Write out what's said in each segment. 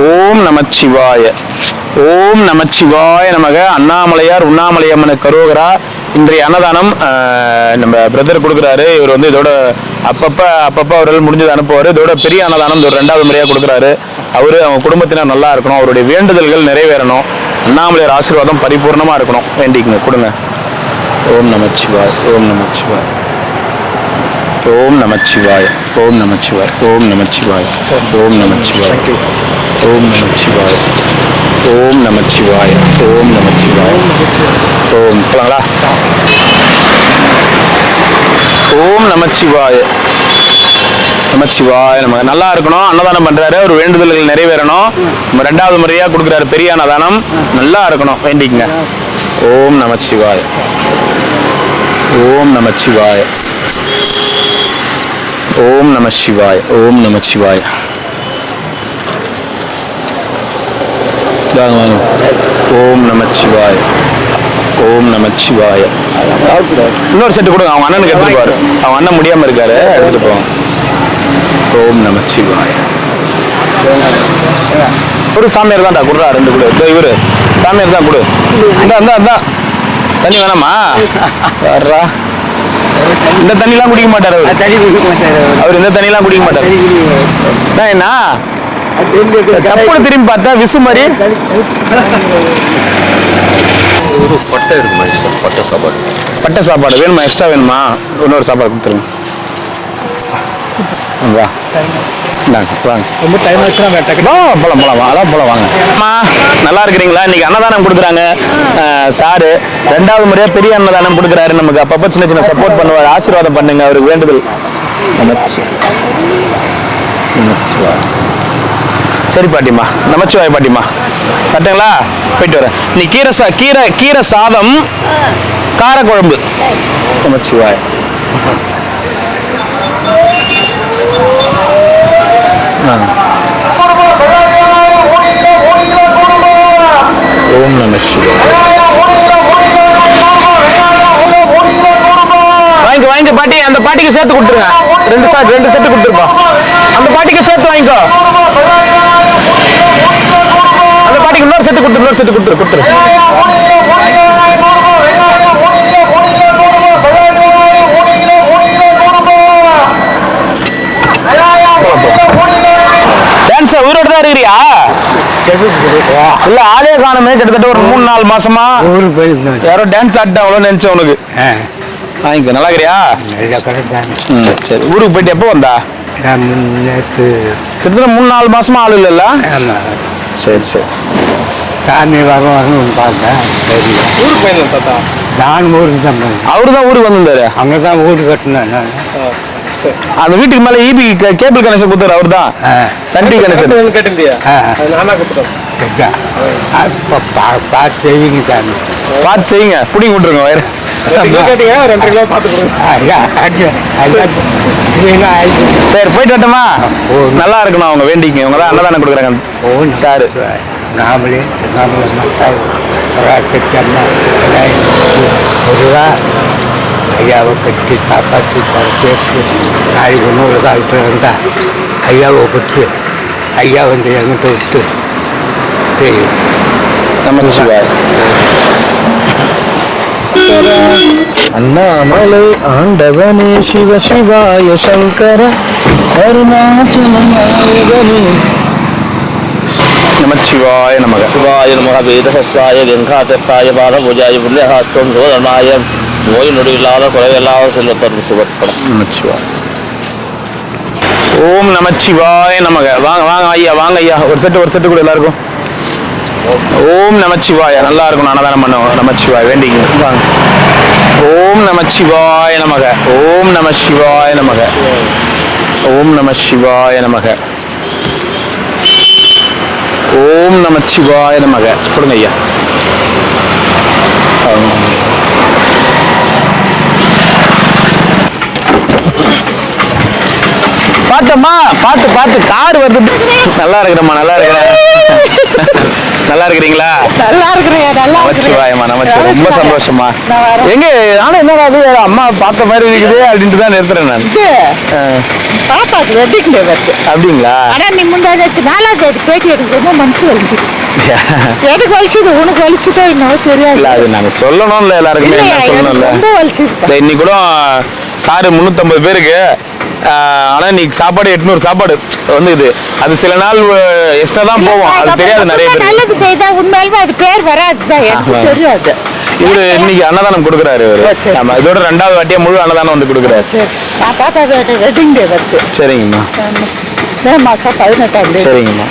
ஓம் நமச்சிவாய. ஓம் நமச்சிவாய நமக. அண்ணாமலையார் உண்ணாமலையம்மனுக்கு கரோகரா. இன்றைய அன்னதானம் நம்ம பிரதர் கொடுக்குறாரு. இவர் வந்து இதோட அப்பப்போ அவர்கள் முடிஞ்சது அனுப்புவார். இதோட பெரிய அன்னதானம் இதோட 2வது முறையாக கொடுக்குறாரு. அவரு அவங்க குடும்பத்தினர் நல்லா இருக்கணும், அவருடைய வேண்டுதல்கள் நிறைவேறணும், அண்ணாமலையார் ஆசீர்வாதம் பரிபூர்ணமாக இருக்கணும் வேண்டிக்குங்க. கொடுங்க. ஓம் நமச்சிவாய். ஓம் நமச்சிவாய். ஓம் நமச்சிவாய. ஓம் நமச்சிவாய். ஓம் நமச்சிவாய். ஓம் நமச்சிவாய். ஓம் நமச்சிவாய். ஓம் நமச்சிவாய. ஓம் நமச்சிவாய. ஓம் போலாங்களா? ஓம் நமச்சிவாய. நமச்சிவாய நம்ம நல்லா இருக்கணும். அன்னதானம் பண்றாரு, ஒரு வேண்டுதல்கள் நிறைவேறணும். நம்ம 2வது முறையா கொடுக்குறாரு பெரிய அன்னதானம். நல்லா இருக்கணும் வேண்டிக்குங்க. ஓம் நமச்சிவாய. ஓம் நமச்சிவாய. ஓம் நமச்சிவாய. ஓம் நமச்சிவாய. ஓம் நமச்சிவாய. ஓம் நமச்சிவாய. இன்னொரு செட்டு கொடுங்க, அவங்க அண்ணனுக்கு எடுத்துட்டு. அவங்க அண்ணன் முடியாம இருக்காரு, எடுத்துட்டு போவாங்க. ஓம் நமச்சிவாய. ஒரு சாமியார் தான்டா கொடுறா, 2 கொடு. இவரு சாமியார் தான் கொடு. இந்த தண்ணி வேணாமா? வர்றா. இந்த தண்ணிலாம் குடிக்க மாட்டாரு அவர். இந்த தண்ணிலாம் குடிக்க மாட்டாரு. என்ன திரும்பி பார்த்தா விசு மாதிரி ஒரு பட்டை இருக்குமா? பட்டை சாப்பாடு வேணுமா? எக்ஸ்ட்ரா வேணுமா? இன்னொரு சாப்பாடு கொடுத்துருங்க. ரொம்ப டைம் ஆச்சுன்னா போலாம் வாங்க. நல்லா இருக்கிறீங்களா? இன்னைக்கு அன்னதானம் கொடுக்குறாங்க சாரு. 2வது முறையா பெரிய அன்னதானம் கொடுக்குறாரு. நமக்கு அப்பப்போ சின்ன சின்ன சப்போர்ட் பண்ணுவார். ஆசீர்வாதம் பண்ணுங்க, அவருக்கு வேண்டுதல். சரி பாட்டிமா, நமச்சிவாய பாட்டிமா. கரெக்டுங்களா? போயிட்டு வரேன். நீ கீரை சாதம் காரக்குழம்பு. நமச்சிவாய. ஓம் நம சிவாய. வாங்கிக்க பாட்டி. அந்த பாட்டிக்கு சேர்த்து கொடுத்துருங்க. 2 செட்டு கொடுத்துருப்போம். அந்த பாட்டிக்கு சேர்த்து வாங்கிக்கோ. அந்த பாட்டிக்கு இன்னொரு செட்டு கொடுத்துரு. டான்ஸ் உயிரோட தான் இருக்கிறியா? இல்ல ஆளே காணுமே. கிட்டத்தட்ட ஒரு 3-4 மாசமா யாரோ டான்ஸ் ஆட்டா அவ்வளோ நினைச்சேன் உனக்கு. வாங்கிக்க. நல்லா இருக்கிறியா? சரி. ஊருக்கு போயிட்டு எப்போ வந்தா? கிட்டத்தட்ட 3-4 மாசமா ஆள் இல்லைல்ல? சரி. சாமி வரணும் பார்த்தேன். ஊருக்கு போயிருந்தேன் தாத்தா. நான் ஊருக்கு தான். அவரு தான் ஊருக்கு வந்திருந்தாரு. அங்கதான் ஊருக்கு கட்டினேன். அந்த வீட்டுக்கு மேல ஈபி கேபிள் கனெக்ஷன் கொடுத்தாரு. அவர் தான் சன் டிவி கனெக்ஷன் கேட்டிருந்தியா? நானா கொடுத்தேன். பார்த்து செய்வீங்க சாமி, பார்த்து செய்யுங்க. புடிங்க விட்டுருங்க. வேற கேட்டீங்க 2 கிலோ பார்த்து. சரி போயிட்டு வரட்டுமா? நல்லா இருக்கணும். அவங்க வேண்டிங்க. அவங்க தான் அன்னதானம் கொடுக்குறாங்க சாரு. நாமளே ஐயாவை கட்டி காப்பாற்றி பேசி நாளைக்கு 100 காலத்தில் இருந்தால் ஐயாவை பற்றி ஐயா வந்து என்கிட்ட விட்டு தெரியும். நமச்சிவாய. அண்ணாமலை ஆண்டவனே சிவ சிவாய சங்கர அருணாச்சல நாயகனே. நமச்சிவாய நமக. சிவாய நமக. வேதஹஸ்தாய வெங்காதத்தாய பாலபூஜாய புண்ணியஹாஸ்தம் சோதர்மாய நோய் நொடி இல்லாத குறைவில்லாத செல்வத்தோடு சுபப்படம். நமச்சிவாய. ஓம் நமச்சிவாய நமக. வாங்க ஐயா, வாங்க ஐயா. ஒரு செட்டு கூட எல்லாருக்கும். ஓம் நமச்சிவாய. நல்லா இருக்கும். அன்னதானம் பண்ணுவோம். நமச்சிவாய வேண்டிங்க. வாங்க. ஓம் நமச்சிவாய நமக. ஓம் நமசிவாய நமக. ஓம் நமசிவாய நமக. ஓம் நமச்சிவாய நமக. கொடுங்க ஐயா. பார்த்தம்மா, பார்த்து கார் வருது. நல்லா இருக்கிறம்மா. நல்லா இருக்கிறீங்களா? நல்லா இருக்கிறேன். நமச்சிவாயம்மா. நமச்சிவாயம். ரொம்ப சந்தோஷமா. எங்க ஆனா என்ன அம்மா பார்த்த மாதிரி இருக்குது அப்படின்ட்டு தான் நிறுத்துறேன் நான். பாப்பாக்கு வெட்டிங் டே வருது. அப்படிங்களா? ஆனா நீ முன்னாடி 4ஆம் தேதி பேட்டி எனக்கு ரொம்ப மனசு வலிச்சிச்சு. எனக்கு வலிச்சது உனக்கு வலிச்சுட்டா இன்னும் தெரியாது. இல்ல அது நாங்க சொல்லணும்ல, எல்லாருக்குமே என்ன சொல்லணும்ல. ரொம்ப வலிச்சிருக்கு. இன்னைக்கு கூட சாரு 350 பேருக்கு, ஆனா இன்னைக்கு சாப்பாடு 800 சாப்பாடு வந்து இது. அது சில நாள் எக்ஸ்ட்ரா தான் போவோம், அது தெரியாது நிறைய பேர். நல்லது செய்தா உண்மையிலுமே அது பேர் வராதுதான், எனக்கு தெரியாது. இவரு இன்னைக்கு அன்னதானம் கொடுக்குறாரு. இவரு ஆமா, இதோட 2வது வாட்டியா முழு அன்னதானம் வந்து கொடுக்குறாரு. நான் பாப்பா வெட்டிங் டே வருது. சரிங்கம்மா. மே மாசம் 18ஆம் தேதி. சரிங்கம்மா.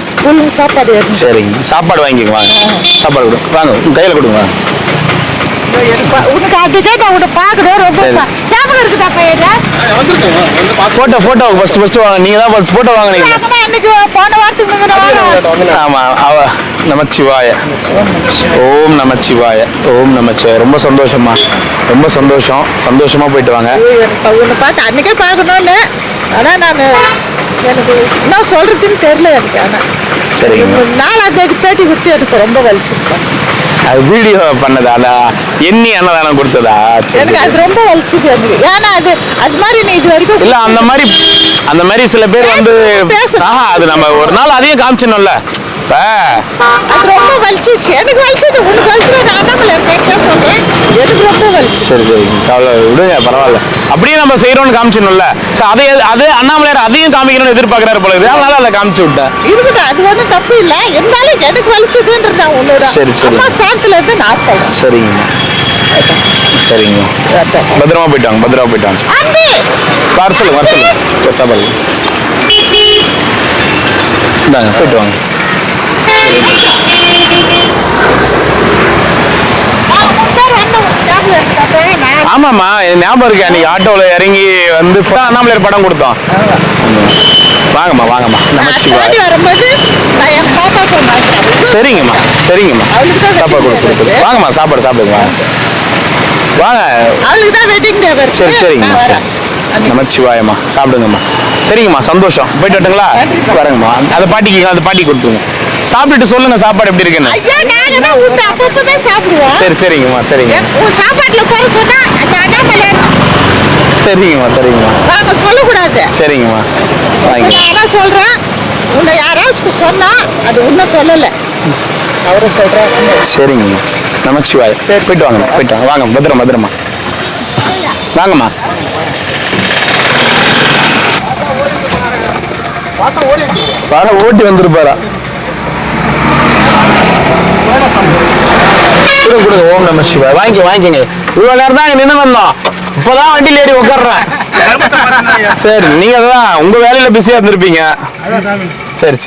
சாப்பாடு. சரிங்க, சாப்பாடு வாங்கிக்கோங்க. வாங்க, சாப்பாடு கொடுங்க. வாங்க, உங்க கையில கொடுங்க. உனக்கு அதுக்கே நான் உன்னை பார்க்கணும் ரொம்ப ஞாபகம் இருக்குதா பையன்? போட்டோ ஃபர்ஸ்ட் வாங்க. நீங்க தான் ஃபர்ஸ்ட் போட்டோ வாங்குனீங்க. அன்னைக்கு போன வாரத்துக்கு முன்னாடி. ஆமா, நமச்சிவாய. ஓம் நமச்சிவாய. ஓம் நமச்சிவாய. ரொம்ப சந்தோஷமா, ரொம்ப சந்தோஷமா போயிட்டு வாங்க. உன்னை பார்த்து அன்னைக்கே பார்க்கணும்னு, ஆனா நான் எனக்கு என்ன சொல்றதுன்னு தெரியல எனக்கு. ஆனா சரிங்க. 4ஆம் தேதி பேட்டி கொடுத்து எனக்கு ரொம்ப வலிச்சிருக்கேன். அது வீடியோ பண்ணதால எண்ணி அன்னதானம் கொடுத்ததா? எனக்கு அது ரொம்ப வலிச்சது எனக்கு. ஏன்னா அது மாதிரி நீ இது வரைக்கும் இல்ல, அந்த மாதிரி சில பேர் வந்து அது நம்ம ஒரு நாள் அதையும் காமிச்சிடணும்ல. அது ரொம்ப வலிச்சிச்சு. எனக்கு வலிச்சது, உனக்கு வலிச்சது நான் அண்ணாமலை சேர்த்தா சொல்றேன். எனக்கு ரொம்ப வலிச்சு. சரி கவலை விடுங்க, பரவாயில்ல. அப்படியே நம்ம செய்யறோம்னு காமிச்சிடணும்ல. அது அண்ணாமலையார் அதையும் காமிக்கணும்னு எதிர்பார்க்கிறாரு போல இருக்கு. அதனால அதை காமிச்சு விட்டேன். இருக்கட்டும், அது வந்து தப்பு இல்லை. இருந்தாலும் எனக்கு வலிச்சதுன்றது நான் உன்னோட அம்மா ஸ்தானத்துல இருந்து நான் சொல்றேன். சரிங்கம்மா. பத்திரமா போயிட்டு வாங்க. பார்சல் சாப்பாடு இந்தாங்க, போயிட்டு வாங்க. ஆமாம்மா, ஞாபகம் இருக்கு. அன்னைக்கு ஆட்டோவில் இறங்கி வந்து அண்ணாமலையார் படம் கொடுத்தோம். வாங்கம்மா. நமச்சிவாய. வரும்போது நான் என் பாப்பாக்கு சரிங்கம்மா. சாப்பாடு கொடுத்து வாங்கம்மா. சாப்பாடு சாப்பிடுங்க. வாங்க. அவளுக்கு தான் வெட்டிங் டே வருது. சரிங்கம்மா. நமச்சிவாயம்மா. சாப்பிடுங்கம்மா. சரிங்கம்மா, சந்தோஷம். போயிட்டு வரட்டுங்களா? வரேங்கம்மா. அந்த பாட்டி கொடுத்துருங்க. சாப்பிட்டுட்டு சொல்லுங்க சாப்பாடு எப்படி இருக்குன்னு. ஐயா, நாங்க தான் உண்டு அப்பப்பதான் சாப்பிடுவோம். சரிங்கம்மா. உன் சாப்பாட்டுல குறை சொன்னா அந்த அண்ணாமலையார். சரிங்கம்மா. நாங்க சொல்லக்கூடாது. சரிங்கம்மா. நான் சொல்றேன், உன்னை யாராவது சொன்னா அது உன்னை சொல்லல, அவரை சொல்றாங்க. சரிங்கம்மா. நமச்சிவாய். சரி, போயிட்டு வாங்க. வாங்க, பத்திரமா. வாங்கம்மா. ஓட்டி வந்துருப்பாரா? கொடுங்க. ஓம் நம சிவாய். வாங்கிக்கங்க. இவ்வளவு நேரம் தான் நின்று வந்தோம். இப்பதான் வண்டியில் ஏறி உட்காடுறேன். சரி, நீங்க தான் உங்க வேலையில பிஸியா இருந்திருப்பீங்க. சரி.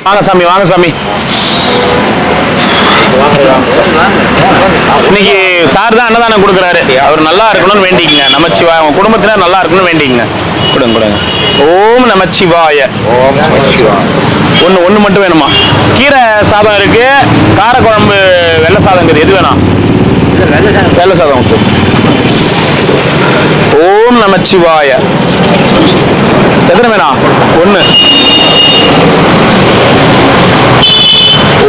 வாங்க சாமி. இன்னைக்கு சார் தான் அன்னதானம் கொடுக்குறாரு. அவர் நல்லா இருக்கணும்னு வேண்டிக்கங்க. நமச்சிவாய. உங்க குடும்பத்தினர் நல்லா இருக்கணும்னு வேண்டிக்கங்க. கொடுங்க. ஓம் நமச்சிவாய. ஒண்ணு மட்டும் வேணுமா? கீரை சாதம் இருக்கு, காரக்குழம்பு, வெள்ளை சாதம் இருக்குது. எது வேணும்? வெள்ளை சாதம். ஓம் நமச்சிவாய. எத்தனை வேணும்? 1.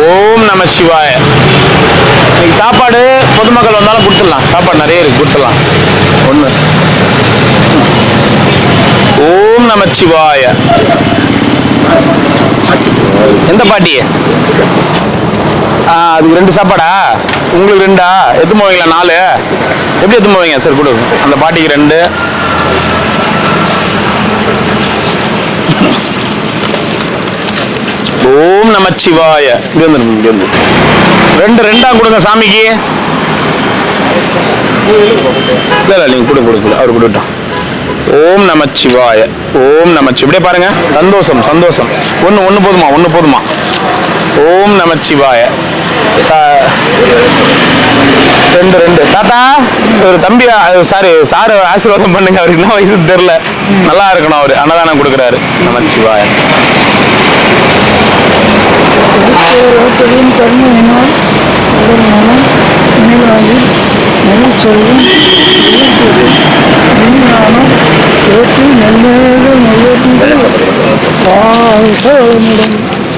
ஓம் நமச்சிவாய. இன்னைக்கு சாப்பாடு பொதுமக்கள் வந்தாலும் கொடுத்துடலாம். சாப்பாடு நிறைய இருக்கு, கொடுத்துடலாம். 1. ஓம் நமச்சிவாய. எந்த பாட்டி? அதுக்கு 2 சாப்பாடா? உங்களுக்கு 2ஆ? எத்து போவீங்களா? 4 எப்படி எத்து போவீங்க? சரி, கொடு. அந்த பாட்டிக்கு 2. ஓம் நமச்சிவாய. இங்க வந்து 2 கொடுங்க சாமிக்கு. இல்ல நீங்க கொடுங்க. அவர் கொடுட்டோம். ஓம் நமச்சிவாய. இப்படியே பாருங்க. சந்தோஷம். ஒண்ணு போதுமா? ஓம் நமச்சிவாய. 2. தாத்தா, ஒரு தம்பி, சாரு ஆசீர்வாதம் பண்ணுங்க. அவருக்கு என்ன வயசு தெரியல, நல்லா இருக்கணும். அவரு அன்னதானம் கொடுக்குறாரு. நமச்சிவாய.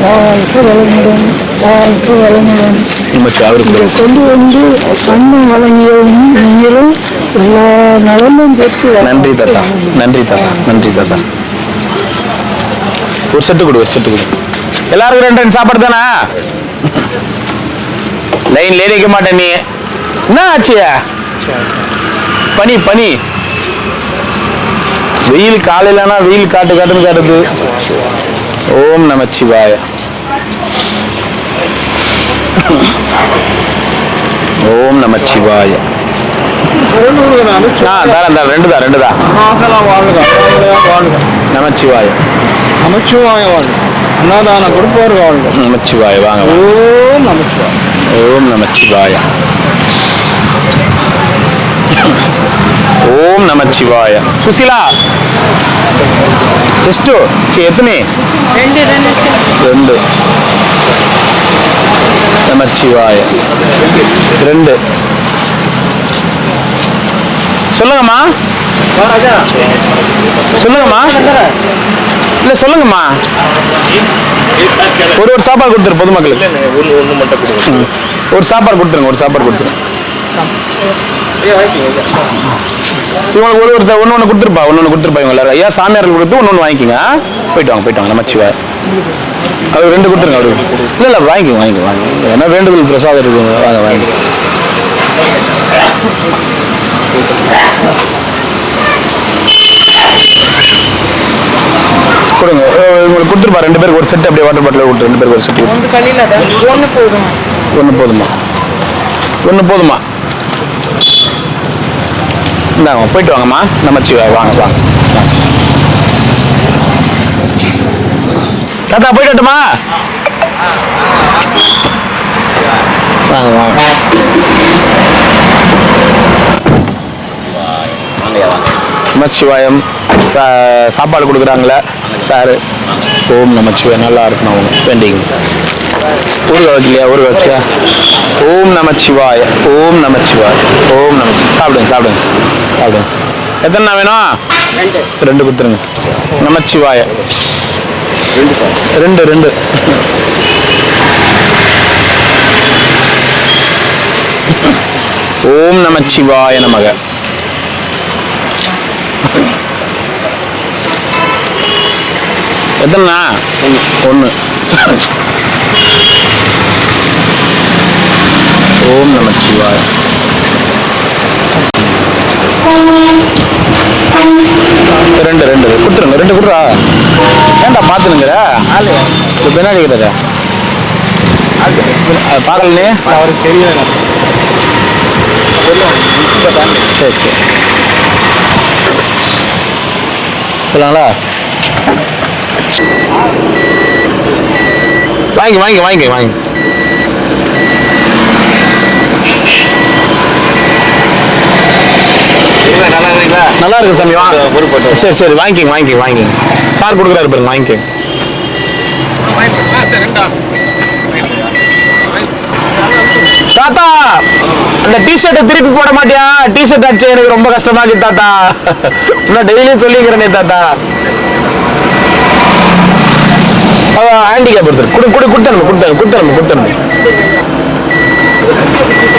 வாழ்க்கை வளமுடன் வாழ்க்கை வளமுடன் அவருக்கு கொண்டு வந்து அண்ணன் வழங்கியவும் நீங்களும் எல்லா நலமும் பெற்று நன்றி தாத்தா நன்றி தாத்தா நன்றி தாத்தா. ஒரு செட்டு கொடு ஒரு செட்டு கொடு. எல்லாருக்கும் ரெண்டு ரெண்டு சாப்பாடு தானே? லைன்ல நிற்க மாட்டேன் நீ. என்ன ஆச்சு? பனி பனி வெயில் காலையிலனா வெயில் காட்டு காட்டுன்னு காட்டுது. ஓம் நமச்சிவாய. ஓம் நமச்சிவாய. தரேன் ரெண்டு தான் ரெண்டு தான். நமச்சிவாய நமச்சிவாய வாழ்க. அன்னதானம் கொடுப்பவர் வாழ்க. நமச்சிவாய. வாங்க ஓம் நமச்சிவாய. ஓம் நமச்சிவாய. ஓம் நமச்சிவாய. சுசிலா ಎಷ್ಟು எத்தனை? ரெண்டு. நமச்சிவாய. ரெண்டு. சொல்லுங்கம்மா சொல்லுங்கம்மா. இல்ல சொல்லுங்கம்மா. ஒரு ஒரு சாப்பாடு கொடுத்துரு பொதுமக்களுக்கு. ஒன்று மட்டும் கொடுங்க. ஒரு சாப்பாடு கொடுத்துருங்க. ஒரு சாப்பாடு கொடுத்துருங்க. இவங்களுக்கு ஒரு ஒருத்தர் ஒன்று கொடுத்துருப்பா. ஒன்று கொடுத்துருப்பா. இவங்க எல்லாரும் ஐயா சாமியார்கள் கொடுத்து ஒன்று வாங்கிக்கோங்க. போயிட்டு வாங்க போயிட்டு வாங்க. நமச்சிவாய. அவர் ரெண்டு கொடுத்துருங்க. அவருக்கு இல்லை இல்லை வாங்கிக்கோங்க வாங்கிக்கோங்க வாங்க. ஏன்னா வேண்டுதல் பிரசாதம் இருக்குங்க. வாங்க வாங்கி கொடுங்க. உங்களுக்கு கொடுத்துருப்பா. ரெண்டு பேருக்கு ஒரு செட்டு அப்படியே வாட்டர் பாட்டில் கொடுத்து ரெண்டு பேருக்கு ஒரு செட்டு. ஒன்று போதுமா? ஒன்று போதுமா? இந்தாங்க போயிட்டு வாங்கம்மா. நமச்சிவாய. வாங்க வாங்க வாங்க. தாத்தா போயிட்டு வரட்டுமா? வாங்க வாங்க. நமச்சிவாயம். சாப்பாடு கொடுக்குறாங்களே சாரு. ஓம் நமச்சிவாய. நல்லா இருக்கணும் அவங்க வேண்டிங்க. ஊறுகாய் வைக்கலையா? ஊறுகாய் வச்சியா? ஓம் நமச்சிவாய. ஓம் நமச்சிவாய. ஓம் நமச்சி. சாப்பிடுங்க சாப்பிடுங்க சாப்பிடுங்க. எத்தனை வேணும்? ரெண்டு கொடுத்துருங்க. நமச்சிவாய. ரெண்டு ரெண்டு. ஓம் நமச்சிவாய நமக. எத்தனை? ஒன்று. ஓம் நமச்சிவாய. ரெண்டு ரெண்டு கொடுத்துருங்க. ரெண்டு கொடுறா. ஏன்டா பார்த்துனுங்கிற பின்னாடி கிட்ட பார்க்கலனே அவருக்கு தெரியல. சரி சரி சொல்லுங்களா? வாங்கி வாங்கி வாங்கி வாங்கி. நல்லா இருக்கு சாமி. வாங்க. சரி சரி வாங்கிங்க வாங்கிங்க வாங்கிங்க. சார் கொடுக்குறாரு பாருங்க. வாங்கிக்க. தாத்தா அந்த டிஷர்ட்டை திருப்பி போட மாட்டியா? டிஷர்ட் அடிச்சு எனக்கு ரொம்ப கஷ்டமா இருக்கு தாத்தா. நான் டெய்லியும் சொல்லிக்கிறேனே தாத்தா. ஹேண்டிகேப் எடுத்துரு. கொடுத்தனும்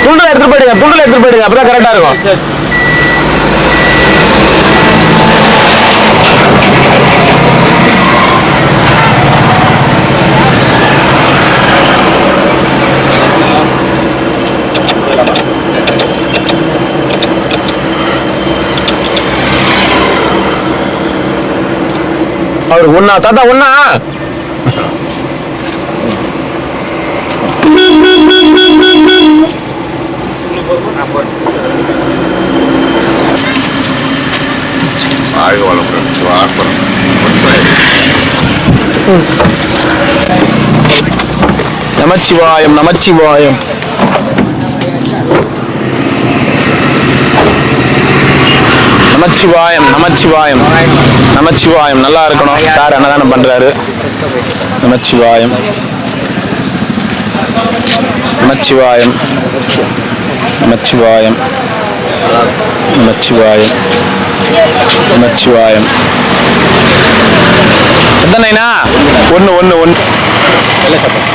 துண்டில் எடுத்துட்டு போயிடுங்க. அப்பதான் கரெக்டா இருக்கும். அவருக்கு ஒண்ணா தாத்தா? ஒண்ணா? நமச்சிவாயம் நமச்சிவாயம். நமச்சிவாயம் நமச்சிவாயம் நமச்சிவாயம். நல்லா இருக்கணும். சார் அன்னதானம் பண்றாரு. நமச்சிவாயம் நமச்சிவாயம் நமச்சிவாயம் நமச்சிவாயம் நமச்சிவாயம். எத்தனைனா? ஒன்று ஒன்று ஒன்று. வெள்ளை சாப்பாடு.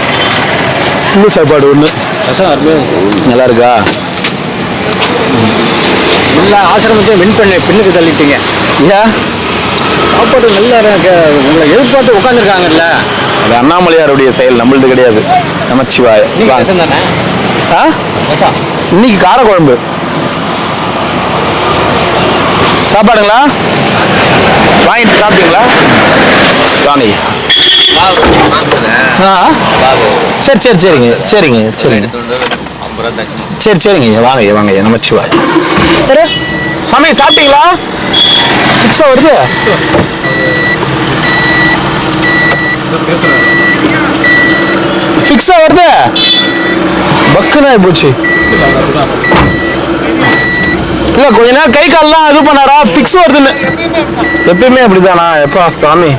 இன்னும் சாப்பாடு ஒன்று ரசம் அருமையாக நல்லா இருக்கா? எல்லா ஆசிரமத்தையும் வின் பண்ணி பின்னுக்கு தள்ளிட்டீங்க. ஏன்? சாப்பாடு நல்லா உங்களை எதிர்பார்த்து உட்காந்துருக்காங்கல்ல. அது அண்ணாமலையாருடைய செயல், நம்மளது கிடையாது. நமச்சிவாய. நீங்கள் ரசம் தானே? ஆ, ரசம் இன்னைக்கு காரக்குழம்பு. சாப்பாடுங்களா? வாங்கிட்டு சாப்பிட்டீங்களா? வாங்க. சரி சரி சரிங்க சரிங்க சரிங்க சரி சரிங்க வாங்க வாங்க நமச்சிவாய். சமையல் சாப்பிட்டீங்களா? ஃபிக்ஸா வருது. ஃபிக்ஸா வருது. பக்குனா போச்சு. இல்ல கொஞ்ச நேரம் கை கால்லாம் இது பண்ணாரா, ஃபிக்ஸ் வருதுன்னு. எப்பயுமே அப்படிதானா? எப்பா சாமி,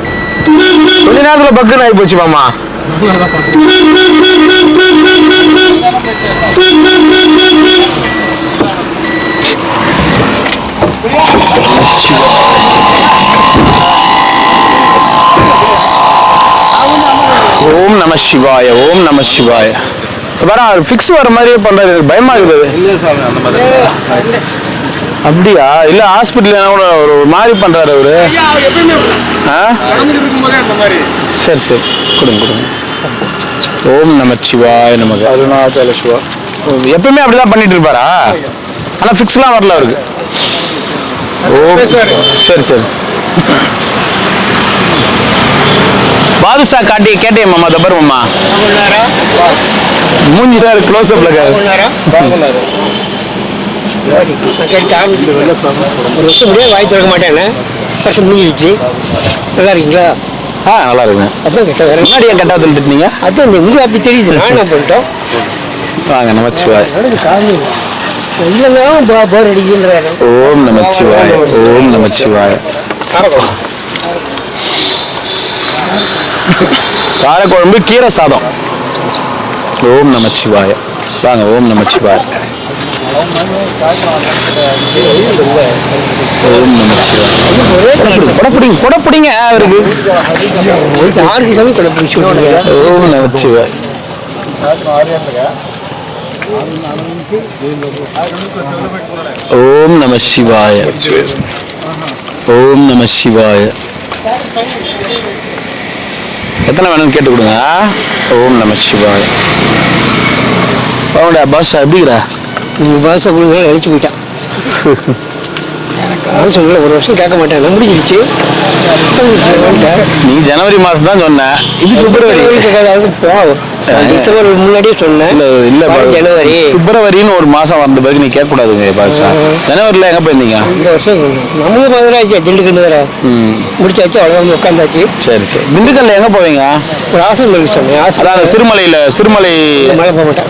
கொஞ்ச நேரத்துல பக்குன்னு ஆகி போச்சு மாமா. ஓம் நம சிவாய, ஓம் நம சிவாய. வேற ஃபிக்ஸ் வர மாதிரியே பண்றாரு, எனக்கு பயமா இருக்குது. அப்படியா? இல்ல ஹாஸ்பிட்டல் கூட ஒரு மாதிரி பண்றாரு அவரு. சரி சரி கொடுங்க கொடுங்க. ஓம் நம சிவாய நமக்கு. அருணாச்சல சிவா. எப்பவுமே அப்படிதான் பண்ணிட்டு இருப்பாரா? ஆனா ஃபிக்ஸ்லாம் வரல அவருக்கு. ஓ சரி சரி. பாதுஷா காட்டி கேட்டேன் மாமா. தப்பர் மாமா மூஞ்சி தான் க்ளோஸ் அப்ல வாய் திறக்க மாட்டேன்னு ஃபர்ஸ்ட் முடிஞ்சிருச்சு. நல்லா இருக்கீங்களா? ஆ நல்லா இருக்குங்க. அதான் கேட்ட வேற முன்னாடி என் கெட்ட திட்டினீங்க. அதான் இந்த உங்களுக்கு அப்படி தெரியுது. நான் என்ன பண்ணிட்டோம்? வாங்க நமச்சிவாய். இல்லைன்னா போர் அடிக்கின்றாரு. ஓம் நமச்சிவாய், ஓம் நமச்சிவாய். காரக்குழம்பு கீரை சாதம். ஓம் நமச்சிவாய. வாங்க. ஓம் நமச்சிவாய. ஓம் நமச்சிவாய. கொடப்பிடிங்க அவருக்கு. யாருக்கு சமயம் கொடப்பிடிச்சு. ஓம் நமச்சிவாய. ஓம் நம சிவாய. ஓம் நம சிவாய. எத்தனை வேணும்னு கேட்டு கொடுங்க. ஓம் நம சிவாய. பவுண்டா பாஷா எப்படிங்கிறா? நீங்கள் பாஷா கொடுங்க எழுச்சி போயிட்டான். சொல்லல ஒரு வருஷம் கேட்க மாட்டேன். முடிஞ்சிருச்சு. நீ ஜனவரி மாசம் தான் சொன்ன. இது பிப்ரவரி. டிசம்பர் முன்னாடியே சொன்னேன். இல்ல ஜனவரி பிப்ரவரின்னு ஒரு மாசம் வந்த பிறகு நீ கேட்க கூடாதுங்க பாஷா. ஜனவரில எங்க போயிருந்தீங்க? இந்த வருஷம் நம்மளது மாதிரி ஆச்சு. திண்டுக்கல் வேற முடிச்சாச்சு. அவ்வளோதான் உட்காந்தாச்சு. சரி சரி. திண்டுக்கல்ல எங்க போவீங்க? ஒரு ஆசிரமம் இருக்கு சொன்னேன். அதாவது சிறுமலை மழை போக மாட்டேன்.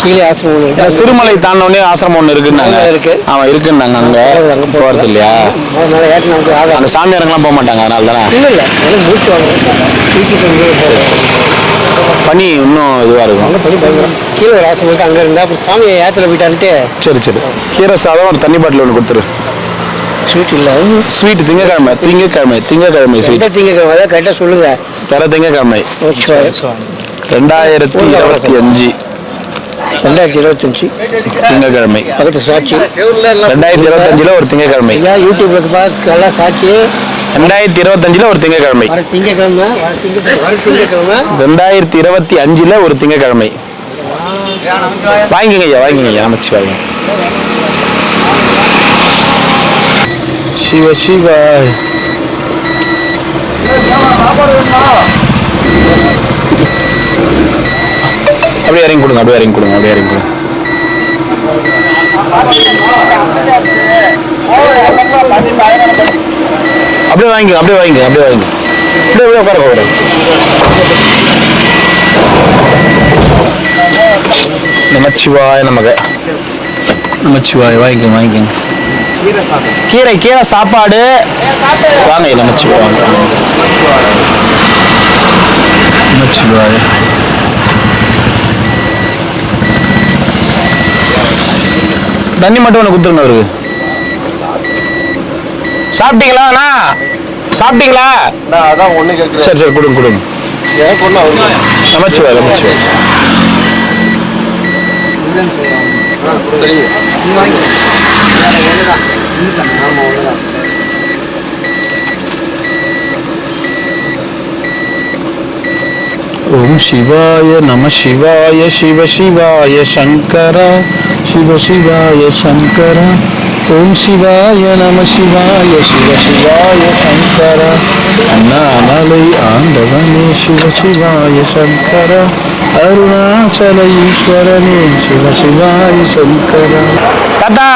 கீழே ஆசிரமம் ஒன்று இருக்கு. சிறுமலை தாண்டோடனே ஆசிரமம் ஒன்று இருக்குன்னாங்க. இருக்கு. அவன் இருக்குன்னாங்க. அங்க போறது இல்லையா? அந்த சாமியாரங்கெல்லாம் போக மாட்டாங்க அதனால தானே? இல்லை இல்லை மூச்சு வாங்க பனி இன்னும் இதுவாக இருக்கும். அங்கே பண்ணி பயங்கரம். கீழே ஒரு ஆசிரமம் இருக்கு. அங்கே இருந்தால் அப்புறம் சாமியை ஏத்தில் போயிட்டான்ட்டு. சரி சரி. கீரை சாதம் ஒரு தண்ணி பாட்டில் ஒன்று கொடுத்துரு. ஸ்வீட் இல்லை. ஸ்வீட் திங்கக்கிழமை ஸ்வீட். திங்கக்கிழமை அதான் கரெக்டாக சொல்லுங்க. வேற திங்கக்கிழமை 2025 திங்கக்கிழமை. பக்கத்து சாட்சி 2025 ஒரு திங்கக்கிழமை. யூடியூப்ல பார்க்க சாட்சி 2025 ஒரு திங்கக்கிழமை. திங்கக்கிழமை 2025 ஒரு திங்கக்கிழமை. வாங்கிங்க ஐயா, வாங்கிங்க ஐயா. நமச்சிவாய். சிவ சிவாய். அப்படியே இறங்கி கொடுங்க, அப்படியே இறங்கி கொடுங்க, அப்படியே இறங்கி கொடுங்க. அப்படியே வாங்கிங்க, அப்படியே வாங்கிங்க, அப்படியே வாங்கிங்க. அப்படியே உட்கார போகிறேன். நமச்சிவாய நமக. நமச்சிவாய். வாங்கிக்கோங்க வாங்கிக்கோங்க. கீரை சாப்பாடு வாங்க. நமச்சிவாய். நமச்சிவாய். தண்ணி மட்டும் ஒன்று கொடுத்துருங்க அவருக்கு. சாப்பிட்டீங்களா? சாப்பிட்டீங்களா? அதான் ஒண்ணு கேட்குறேன். சரி சரி கொடுங்க கொடுங்க. நமச்சிவாய நமச்சிவாய. ஓம் சிவாய நம சிவாய சிவ சிவாய சங்கர சிவ சிவாய சங்கர. ஓம் சிவாய நம சிவாய சிவ சிவாய சங்கர. அண்ணாமலை ஆண்டவனே சிவ சிவாய சங்கர. அருணாச்சல ஈஸ்வரனே சிவ சிவாய சங்கர. தாத்தா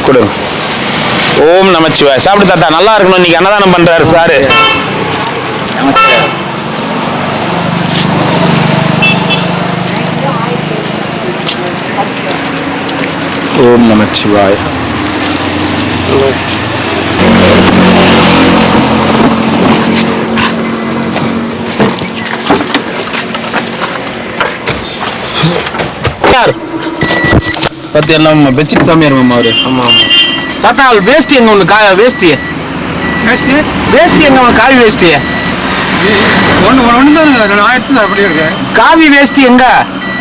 கொடுங்க. ஓம் நமச்சிவாய. சாப்பிடு தாத்தா, நல்லா இருக்கணும். இன்னைக்கு அன்னதானம் பண்றாரு சாரு. ஓம் நமச்சிவாய. யார் பத்தி எல்லாம் பெட்ஷீட் சாமியார் மாமா அவரு. ஆமா ஆமா. தாத்தா வேஷ்டி எங்க ஒண்ணு வேஷ்டி வேஷ்டி எங்க காவி வேஷ்டி ஒன்று ஆயிரத்துல அப்படி இருக்கு. காவி வேஷ்டி எங்க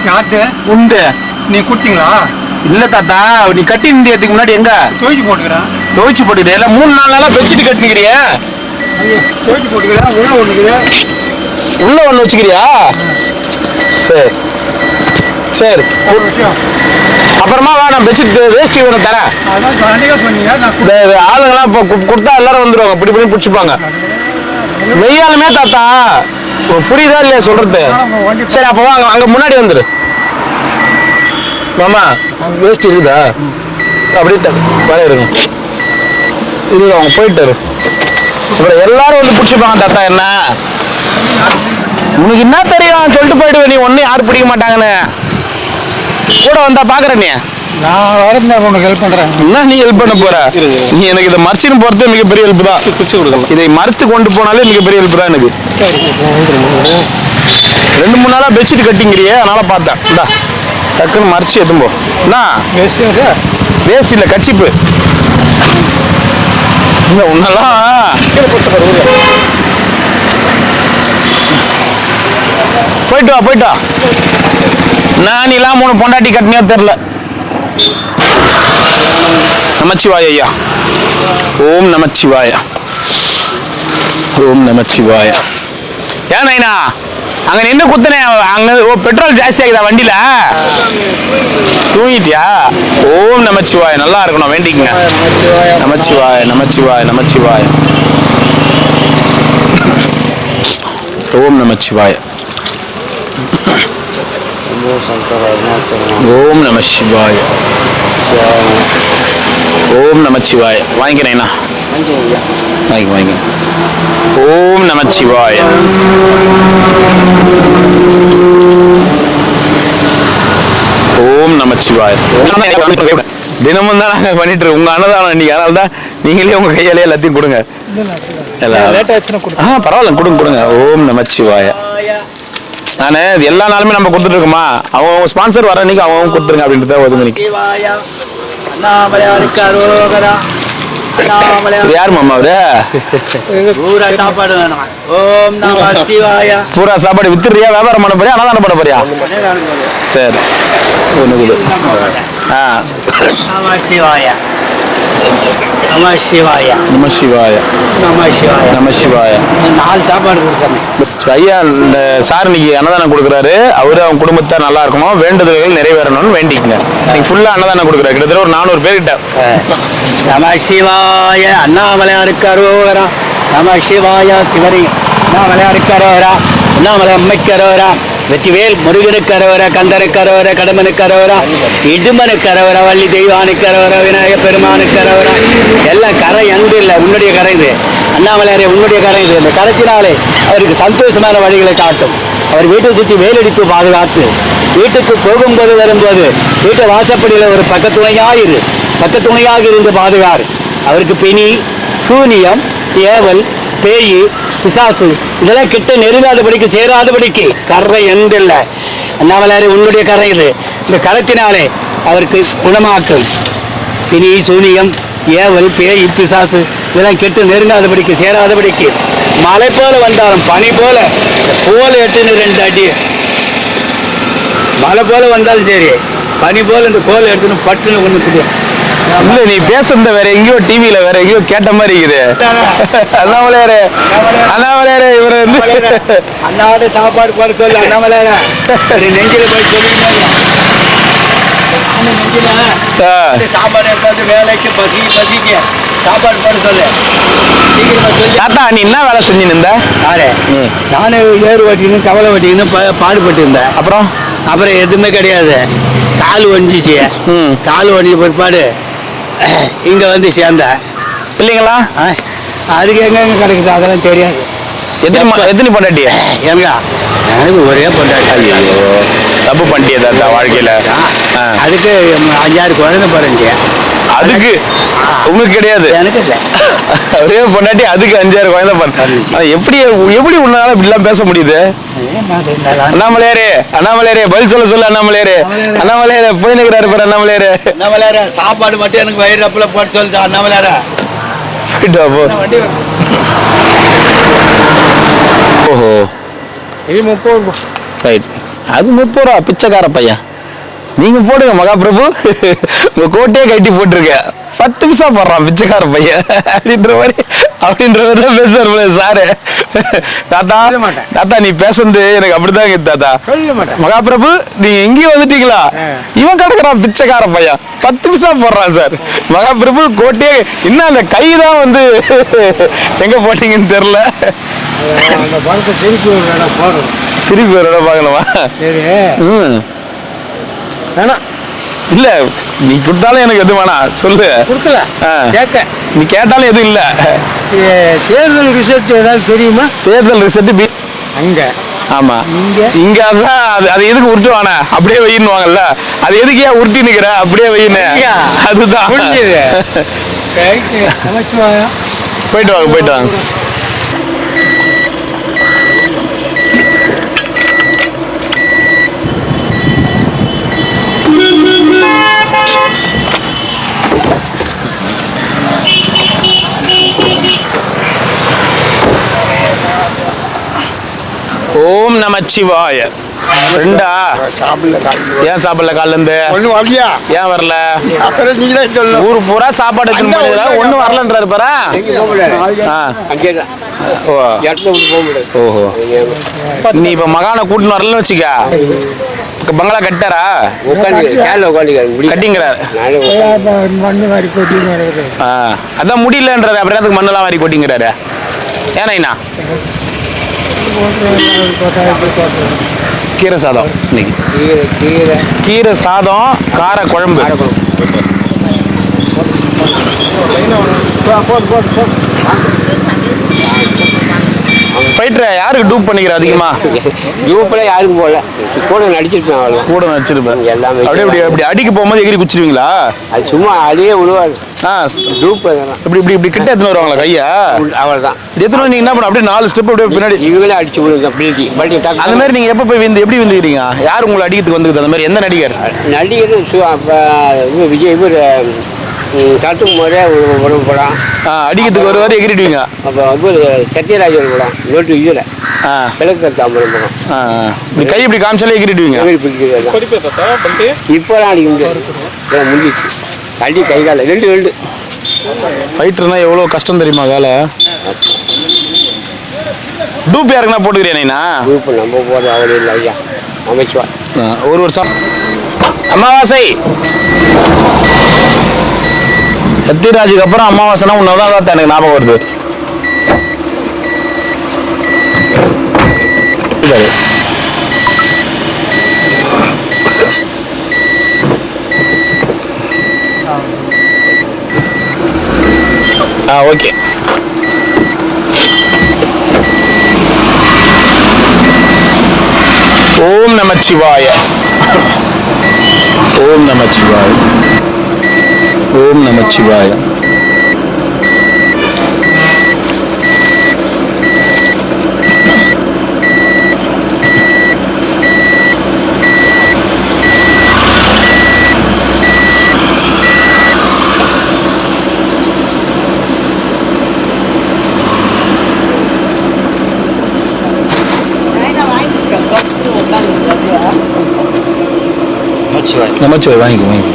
யார்த்து உண்டு? நீ கொடுத்தீங்களா? இல்ல தாத்தா, நீ கட்டி நின்றதுக்கு முன்னாடி எங்க துவைச்சு போட்டுக்கிறேன். துவைச்சு போட்டுக்கிறேன். இல்ல 3 4 நாளா பெட்ஷீட் கட்டிக்கிறிய. துவைச்சு போட்டுக்கிறேன். உள்ள ஒண்ணுக்குது. உள்ள ஒண்ணு வச்சுக்கிறியா? சரி சரி. அப்புறமா வா, நான் பெட்ஷீட் வேஷ்டி ஒன்று தரேன். ஆளுங்கெல்லாம் இப்போ கொடுத்தா எல்லாரும் வந்துடுவாங்க, இப்படி இப்படி பிடிச்சிப்பாங்க. வெய்யாலுமே தாத்தா புரியுதா இல்லையா சொல்றது? சரி அப்போ வாங்க, அங்க முன்னாடி வந்துரு மாமா. வேஷ்டி இருக்குதா? அப்படின்ட்டு வர இருங்க. இல்லை அவங்க போயிட்டாரு. அப்புறம் எல்லாரும் வந்து பிடிச்சிப்பாங்க தாத்தா. என்ன உனக்கு என்ன தெரியும் சொல்லிட்டு போயிடுவேன். நீ ஒன்னும் யாரும் பிடிக்க மாட்டாங்கன்னு கூட வந்தா பாக்குற. நீ நான் வரேன், உனக்கு ஹெல்ப் பண்றேன். என்ன நீ ஹெல்ப் பண்ண போற? நீ எனக்கு இதை மறைச்சின்னு போறது மிகப்பெரிய ஹெல்ப் தான். இதை மறுத்து கொண்டு போனாலே மிகப்பெரிய ஹெல்ப் தான் எனக்கு. 2 3 நாளா பெட்ஷீட் கட்டிங்கிறியே, அதனால பார்த்தேன். இந்தா டக்குன்னு மறைச்சு எதும்போ. என்ன வேஸ்ட் இல்லை, கட்சிப்பு இல்லை உன்னெல்லாம். போயிட்டு வா போயிட்டு வா. நான் இல்லாம 3 பொண்டாட்டி கட்டினியா தெரியல. நமச்சிவாய ஐயா. ஓம் நமச்சிவாய. ஓம் நமச்சிவாய. ஏன் நைனா அங்க நின்று குத்துனே? அங்க பெட்ரோல் ஜாஸ்தி ஆகுதா வண்டியில? தூங்கிட்டியா? ஓம் நமச்சிவாய. நல்லா இருக்கணும், வேண்டிக்கங்க. நமச்சிவாய நமச்சிவாய நமச்சிவாய. ஓம் நமச்சிவாய. ஓம் நம சிவாய. ஓம் நமச்சிவாய. வாங்கிக்கிறேண்ணா, வாங்க. ஓம் நமச்சிவாய. ஓம் நமச்சிவாய. தினமும் தான் நாங்கள் பண்ணிட்டு இருக்கோம் உங்க அன்னதானம் இன்னைக்கு. அதனால தான் நீங்களே உங்க கையாலே எல்லாத்தையும் கொடுங்க. பரவாயில்ல, கொடுங்க. ஓம் நமச்சிவாய. நான் எல்லா நாளுமே நம்ம கொடுத்துட்டு இருக்கோமா, அவங்க ஸ்பான்சர் வர அன்னைக்கு அவங்க கொடுத்துருங்க அப்படின்றத ஒதுங்க. யார் மாமா அவரு? பூரா சாப்பாடு வித்துறியா, வியாபாரம் பண்ண போறியா, அன்னதானம் பண்ண போறியா? சரி ஒண்ணு. நம சிவாய. நம சிவாய. நம சிவாய. நம சிவாய. 4 சாப்பாடு கொடுத்தாங்க ஐயா. இந்த சார் இன்னைக்கு அன்னதானம் கொடுக்குறாரு. அவரு அவங்க குடும்பத்தை நல்லா இருக்கணும், வேண்டுதல்கள் நிறைவேறணும்னு வேண்டிக்கங்க. இன்னைக்கு ஃபுல்லா அன்னதானம் கொடுக்குறாரு. கிட்டத்தட்ட ஒரு 400 பேர்கிட்ட. நம சிவாய. அண்ணாமலையாருக்கு அரோகரா. நம சிவாய. சிவரி அண்ணாமலையாருக்கு அரோகரா. அண்ணாமலை அம்மைக்கு அரோகரா. வெற்றிவேல் முருகனுக்கு அரோகரா. கந்தனுக்கு அரோகரா. கடம்பனுக்கு அரோகரா. இடுமனுக்கு அரோகரா. வள்ளி தெய்வானுக்கு அரோகரா. விநாயக பெருமானுக்கு அரோகரா. எல்லாம் கரை எங்கு இல்லை, உன்னுடைய கரை இது. அண்ணாமலையாரே உன்னுடைய கரை இது. இந்த கரைச்சினாலே அவருக்கு சந்தோஷமான வழிகளை காட்டும். அவர் வீட்டை சுற்றி வேலடித்து பாதுகாத்து, வீட்டுக்கு போகும்போது வரும்போது வீட்டை வாசப்படியில் ஒரு பக்கத்துணையாக இருந்து பாதுகாரு. அவருக்கு பிணி, சூனியம், ஏவல், பேய், பிசாசு இதெல்லாம் கிட்ட நெருங்காதபடிக்கு, சேராதபடிக்கு கரை எந்தில்லை. அண்ணாமலையாரே உன்னுடைய கரை இது. இந்த களத்தினாலே அவருக்கு குணமாக்கும். பிணி சூனியம் ஏவல் பேய் பிசாசு இதெல்லாம் கெட்டு நெருங்காதபடிக்கு சேராதபடிக்கு மழை போல வந்தாலும் பனி போல கோல் எட்டுன்னு 2 அடி மழை போல வந்தாலும் சரி பனி போல இந்த கோல் எடுத்துன்னு பட்டுன்னு ஒன்று இல்ல நீ பேசுறத வேற எங்கேயோ டிவில வேற எங்கேயோ கேட்ட மாதிரி இருக்குது. அண்ணாமலையாரே அண்ணாமலையாரே இவரை வந்து அண்ணாவோட சாப்பாடு போட சொல்லு. அண்ணாமலையார நெஞ்சில போய் சொல்லிக்கிட்டாங்க சாப்பாடு எடுத்தாந்து வேலைக்கு பசிக்கு சாப்பாடு போட சொல்லு. தாத்தா நீ என்ன வேலை செஞ்சு இருந்த? யாரு நானு ஏறு ஓட்டின்னு கவலை ஓட்டின்னு பாடுபட்டு இருந்தேன். அப்புறம் எதுவுமே கிடையாது. கால் ஒடிஞ்சிச்சு. கால் ஒடிஞ்ச பிற்பாடு இங்க வந்து சேர்ந்தேன். இல்லைங்களா? அதுக்கு எங்க கிடைக்குது அதெல்லாம் தெரியாது. எத்தனை பொண்டாட்டி? ஏங்க எனக்கு ஒரே பொண்டாட்டி. தப்பு பண்ணிட்டிய தாத்தா வாழ்க்கையில. அதுக்கு 5-6 குழந்தை பிறந்துச்சு. அதுக்கு உங்களுக்கு கிடையாது? எனக்கு இல்லை. ஒரே பொண்டாட்டி அதுக்கு 5-6 குழந்தை பிறந்துச்சு. எப்படி எப்படி உன்னால இப்படிலாம் பேச முடியுது? அண்ணாமலையாரே அண்ணாமலையாரே பதில் சொல்ல அண்ணாமலையாரே அண்ணாமலையாரே போய் நிற்கிறாரு பாரு. அண்ணாமலையார சாப்பாடு மட்டும் எனக்கு வயிறு அப்பல போட்டு சொல்லுது. அண்ணாமலையார போயிட்டு வா போ. ஓஹோ இது 30 ரூபா. ரைட், அது 30 ரூபா. பிச்சைக்கார பையன் நீங்க போடுங்க மகாபிரபு. உங்க கோட்டையே கட்டி போட்டிருக்க 10 பைசா போடுறான் பிச்சைக்கார பையன் அப்படின்ற மாதிரி தான் பேசுற சாரு. தாத்தா தாத்தா நீ பேசுறது எனக்கு அப்படிதான் இருக்குது தாத்தா. மகாபிரபு நீங்க எங்கேயும் வந்துட்டீங்களா? இவன் கிடக்குறான் பிச்சைக்கார பையன் 10 பைசா போடுறான் சார். மகாபிரபு கோட்டையே இன்னும் அந்த கை தான் வந்து எங்க போட்டீங்கன்னு தெரியல. திருப்பி ஒரு இடம் பார்க்கணுமா? வேணாம் இல்ல நீ கொடுத்தாலும் எனக்கு எதுவும் வேணாம் சொல்லு. கொடுக்கல கேட்க நீ கேட்டாலும் எதுவும் இல்ல. தேர்தல் ரிசல்ட் ஏதாவது தெரியுமா? தேர்தல் ரிசல்ட் அங்க ஆமா இங்க அதான் அது எதுக்கு உருட்டுவானே அப்படியே வெயின்னுவாங்கல்ல. அது எதுக்கு ஏன் உருட்டி நிக்கிற அப்படியே வெயின்னு? அதுதான் போயிட்டு வாங்க. ஓம் நமச்சிவாய. ரெண்டா ஏன் சாப்பிடல காலைல இருந்து? ஏன் வரல? ஊரு பூரா சாப்பாடு ஒண்ணும் வரலன்றாரு பாரு. ஓஹோ நீ இப்ப மகானை கூட்டின்னு வரலன்னு வச்சுக்க பங்களா கட்டாரா கட்டிங்கிறாரு. அதான் முடியலன்றாரு. அப்புறம் அதுக்கு மண்ணெல்லாம் வாரி கொட்டிங்கிறாரு. ஏன்னா கீரை சாதம் இன்னைக்கு கீரை சாதம் கார குழம்பு. ஃபைட்டரை யாருக்கு டூப் பண்ணிக்கிற அதிகமா? டூப்ல யாருக்கும் போடல. கூட நடிச்சிருப்பேன். கூட நடிச்சிருப்பேன் எல்லாமே. அப்படி அடிக்க போகும்போது எகிரி குச்சிருவீங்களா? அது சும்மா அடியே விழுவாது. டூப் இப்படி கிட்ட எடுத்துன்னு வருவாங்களா கையா? அவ்வளவுதான். எத்தனை நீங்க என்ன பண்ண அப்படியே 4 ஸ்டெப் அப்படியே பின்னாடி இவங்களே அடிச்சு விழுங்க. அந்த மாதிரி நீங்க எப்ப போய் எப்படி விழுந்துக்கிறீங்க? யார் உங்களை அடிக்கிறதுக்கு வந்துக்குது? அந்த மாதிரி எந்த நடிகர்? விஜய் இவர் காட்டுக்குமாரே ஒரு படம் அடிக்கிறதுக்கு ஒரு வாரம் எகிரிடுவீங்க. அப்போ சத்யராஜ் ஒரு படம் நோட்டு இதில் கிழக்கு தாம்பரம் படம் இப்படி கை இப்படி காமிச்சாலே எகிரிடுவீங்க. இப்போலாம் அடிக்க முடியாது. முடிஞ்சிச்சு. அடி கை கால 2 ஃபைட்டர்னா எவ்வளோ கஷ்டம் தெரியுமா வேலை? டூப் யாருக்குன்னா போட்டுக்கிறியா நீனா? டூப் நம்ம போடுற அவரு இல்லை ஐயா அமைச்சுவா. ஒரு வருஷம் அமாவாசை சத்யராஜுக்கு அப்புறம் அமாவாசைனா உன்னதான் எனக்கு ஞாபகம் வருது. ஓகே ஓம் நமச்சிவாய. ஓம் நமச்சிவாய. ஓம் நமச்சிவாய. நமச்சிவாய் வாங்கிக்கோ வாங்கிக்கோ.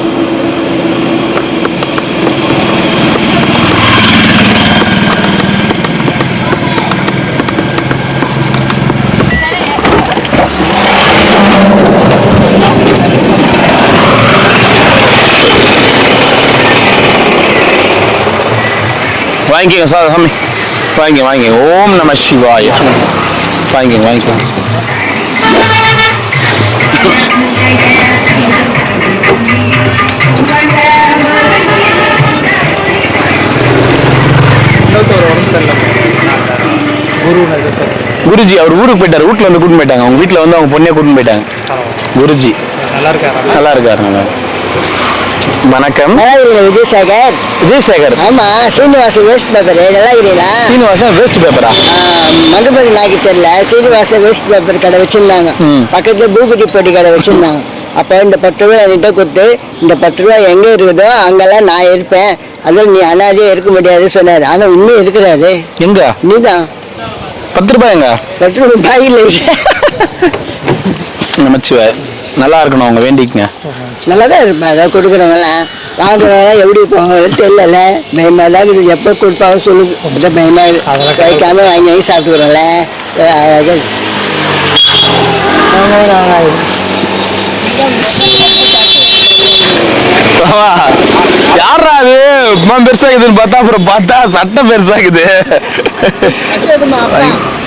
வாங்கிக்கோங்க சார் சாமி வாங்கிங்க ஓம் நம சிவாய வாங்கிக்கோங்க குருஜி அவர் ஊருக்கு போயிட்டாரு. வீட்டில் வந்து கூட்டின்னு போயிட்டாங்க. அவங்க வீட்டில் வந்து அவங்க பொண்ணே கூட்டின்னு போயிட்டாங்க. குருஜி நல்லா இருக்காரு. வணக்கம். விஜயசேகர். விஜயசேகர். ஆமா, சீனிவாசன் வேஸ்ட் பேப்பர் நல்லா இருக்கிறீங்களா? சீனிவாசன் வேஸ்ட் பேப்பரா? மங்கபதி நாய்க்கு தெரியல. சீனிவாசன் வேஸ்ட் பேப்பர் கடை வச்சிருந்தாங்க. பக்கத்துல பூபதி பொடி கடை வச்சிருந்தாங்க. அப்போ இந்த 10 ரூபா என்கிட்ட கொடுத்து, இந்த 10 ரூபா எங்க இருக்குதோ அங்கெல்லாம் நான் இருப்பேன், அதில் நீ அனாதையே இருக்க முடியாது சொன்னாரு. ஆனா இன்னும் இருக்கிறாரு. எங்க? நீதான் 10 ரூபாய் எங்க? 10 ரூபாய் இல்லை. நமச்சிவாய். நல்லா இருக்கணும். அவங்க வேண்டிக்குங்க. நல்லா தான் இருப்பேன். அதை கொடுக்குறவங்களாம் வாங்குறவங்க எப்படி போவாங்க தெரியல. பயமா தான் இருக்குது. எப்போ கொடுப்பாங்க சொல்லுது. அப்படிதான் பயமா இருக்குது. வைக்காம வாங்கி வாங்கி சாப்பிட்டுக்கிறோம்ல. யாரா அது பெருசாகுதுன்னு பார்த்தா அப்புறம் பார்த்தா சட்டை பெருசாகுது.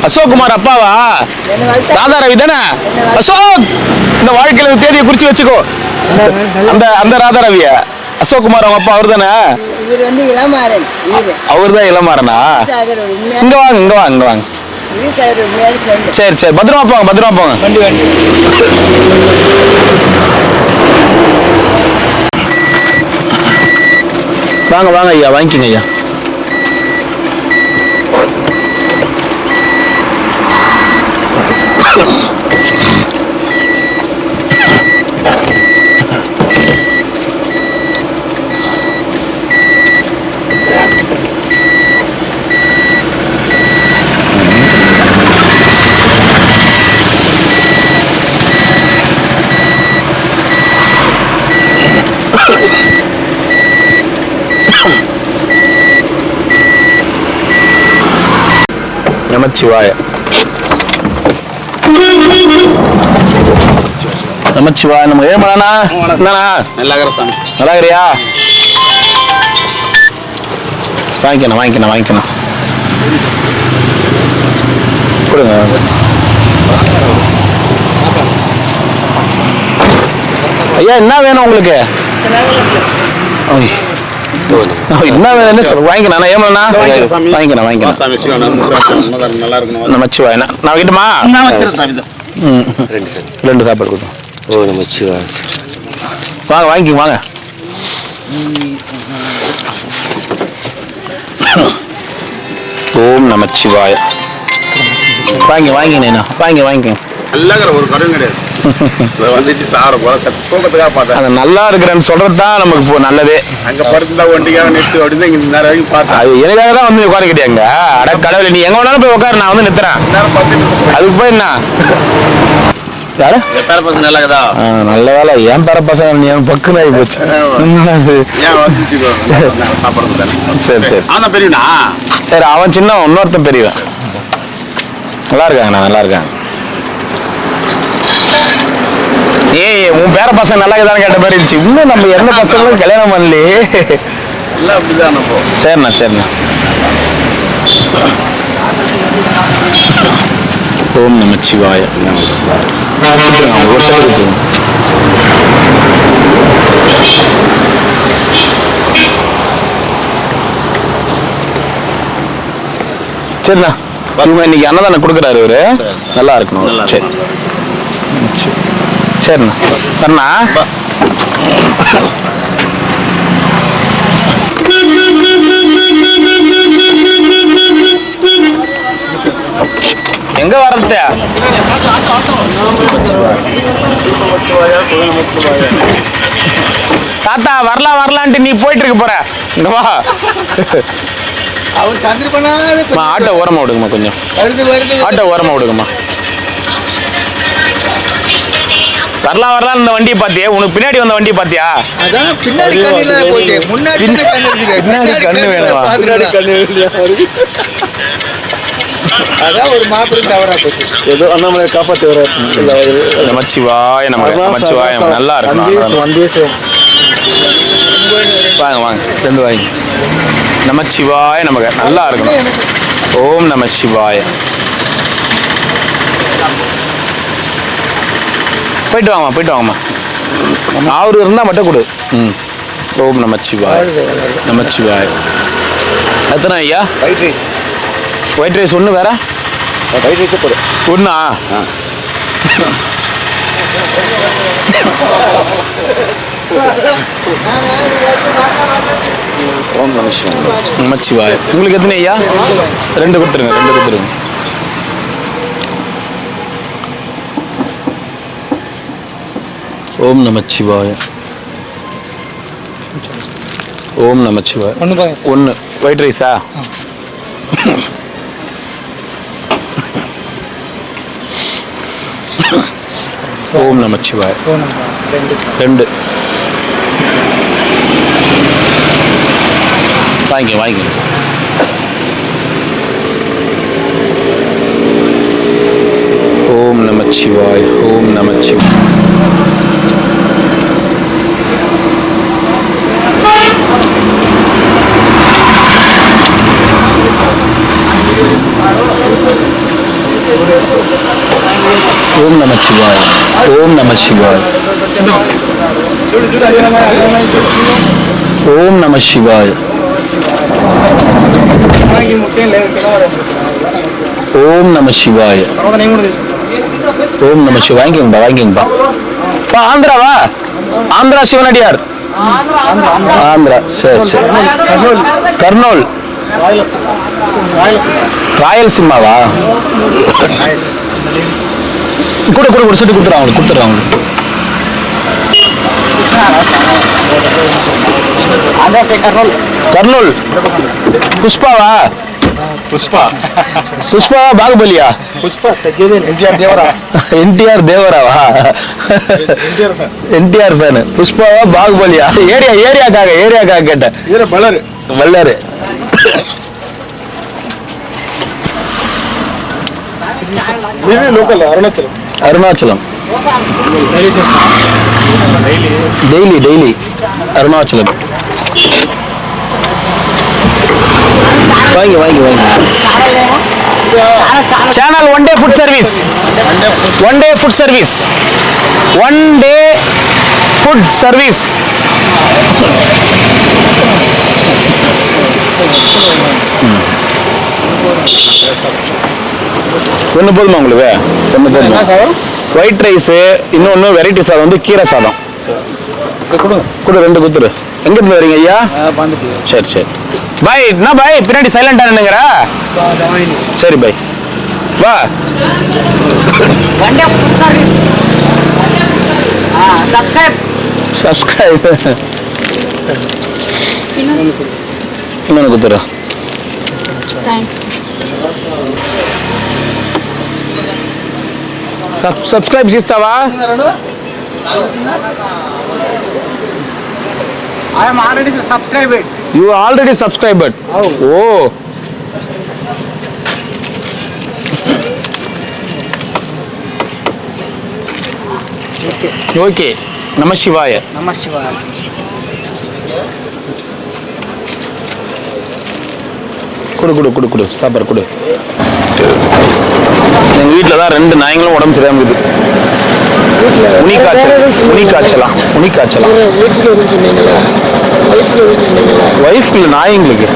அசோக்குமார் அப்பாவா? ராதா ரவி தானே? அசோக், இந்த வாழ்க்கையில தேதியை குறிச்சு வச்சுக்கோ. அந்த ராதா ரவிய அசோக்குமார் அவங்க அப்பா அவர் தானே? இவர் வந்து இளமாறன். அவர் தான் இளமாறனா? இங்க வாங்க. சரி பத்திரமா போங்க. வாங்க ஐயா, வாங்கிக்கங்க ஐயா. நமச்சிவாய. நமச்சிவாய. நம்ம ஏழுமலானா என்னண்ணா? நல்லா இருக்கிறியா? வாங்கிக்கணும் கொடுங்க. ஐயா என்ன வேணும் உங்களுக்கு? என்ன வேணும்னு சொல்ல வாங்கிக்கணும். ஏமலண்ணா வாங்கிக்கணும். நமச்சிவாய. நான் வைக்கட்டுமா? 2 சாப்பாடு கொடுத்தோம். வாங்க. ஓம் நமச்சிவாய. வாங்கிக்கங்க. ஒரு கடன் கிடையாது. வந்துச்சு சார போல தூக்கத்துக்காக பார்த்தேன். அது நல்லா இருக்கிறேன்னு சொல்றது தான் நமக்கு இப்போ நல்லதே. அங்க படுத்துதான் ஒண்டிக்காக நிறுத்து அப்படின்னு இங்க நேரம் வரைக்கும் பார்த்தேன். அது எனக்காக தான் வந்து உட்காந்துக்கிட்டியாங்க. அட கடவுள், நீ எங்க வேணாலும் போய் உட்காரு, நான் வந்து நிறுத்துறேன். நேரம் பார்த்து அதுக்கு போய் என்ன யாரு பேர பசங்க நல்லா இருக்குதா? நல்ல வேலை. ஏன் பேர பசங்க நீ பக்குன்னு ஆகி போச்சு. சாப்பிடுறது தானே. சரி. ஆனா பெரியனா? சரி, அவன் சின்ன, இன்னொருத்தன் பெரியவன். நல்லா இருக்காங்க. ஏய், உன் பேர பசங்க நல்லா இருக்குதான்னு கேட்ட மாதிரி இருந்துச்சு. இன்னும் நம்ம எந்த பசங்களும் கல்யாணம் பண்ணலையே. எல்லாம் அப்படிதான். சரிண்ணா. ஓம் நமச்சிவாய. ஒரு செகண்ட். சரிண்ணா. இவங்க இன்னைக்கு அன்னதானம் கொடுக்குறாரு இவரு. நல்லா இருக்கணும். சரிண்ணா. தண்ணா எங்க வரது? தாத்தா வரலான்ட்டு நீ போயிட்டு இருக்க போற. இங்க வா. ஆட்டோ ஓரமா விடுங்கம்மா. கொஞ்சம் ஆட்டோ ஓரமா விடுங்கம்மா. வரலாம் இந்த வண்டியை பாத்தியா? உனக்கு பின்னாடி வந்த வண்டியை பாத்தியா? அதான் பின்னாடி கண்ணுல போயிட்டு முன்னாடி கண்ணு இருக்குது. பின்னாடி கண்ணு வேணுமா? பின்னாடி கண்ணு இல்லையா? அதான் ஒரு மாபெரும் தவறா போச்சு. ஏதோ அண்ணாமலை காப்பாத்தி வர நமச்சிவாய நமச்சிவாய நல்லா இருக்கும். வாங்க வாங்க ரெண்டு வாங்க. நமச்சிவாய நமக்கு நல்லா இருக்கணும். ஓம் நம சிவாய. போயிட்டு வாங்கம்மா. அவரு இருந்தா மட்டும் கொடு. ஓம் நமச்சிவாய நமச்சிவாய. எத்தனை ஐயா? ஒயிட் ரைஸ் ஒன்று, வேற ஒயிட் ரைஸே போடு. ஒன்றா? ஓம் நமசிவாய. நமச்சிவாய. உங்களுக்கு எத்தனை ஐயா? ரெண்டு கொடுத்துருங்க. ஓம் நமச்சிவாய. ஓம் நமச்சிவாய. ஒன்று ஒயிட் ரைஸா? ஓம் நமச்சிவாய. ரெண்டு வாங்கிக்க. ஓம் நமச்சிவாய. ஓம் நமச்சிவாய. ஓம் நமச்சிவாய. ஓம் நமச்சிவாய. ஓம் நமச்சிவாய. ஓம் நமச்சிவாய. ஓம் நமச்சிவாய. வாங்கிங்கப்பா. ஆந்திராவா? ஆந்திரா சிவனடியார். ஆந்திரா. சரி. கர்னூல். ராயலசீமாவா? கூட செட்டு கொடுத்துறாங்க. கர்னூல். புஷ்பாவா? புஷ்பா பாகுபலியா? என்டிஆர் தேவராவா? என்டிஆர் ஃபேன். புஷ்பாவா பாகுபலியா? ஏரியாக்காக கேட்டேன். வல்லரு. அருணாச்சலம். டெய்லி அருணாச்சலம். வாங்கி. Channel one day food service. ஒன்று போதுமா உங்களுக்கு? ஒன்று போதுமா? ஒயிட் ரைஸு, இன்னொன்று வெரைட்டி சாதம் வந்து கீரை சாதம் கொடு. ரெண்டு குத்துரு. எங்கிருந்து வரீங்க ஐயா? சரி. பாய். என்ன பாய் பின்னாடி சைலண்டா நின்னுங்கிற? சரி பாய் வா. சப்ஸ்கிரைப். இன்னொன்று குத்துரு. సబ్స్క్రైబ్ చేస్తావా? I am already subscribed. You already subscribed. Oh. Okay. Namah Shivaya. கொடு சாப்பாடு கொடு. எங்கள் வீட்டில் தான் 2 நாய்களும் உடம்பு சரியாமல் இருக்குது. உனி காய்ச்சலாம். ஒய்ஃப்க்கு நாய்ங்களுக்கு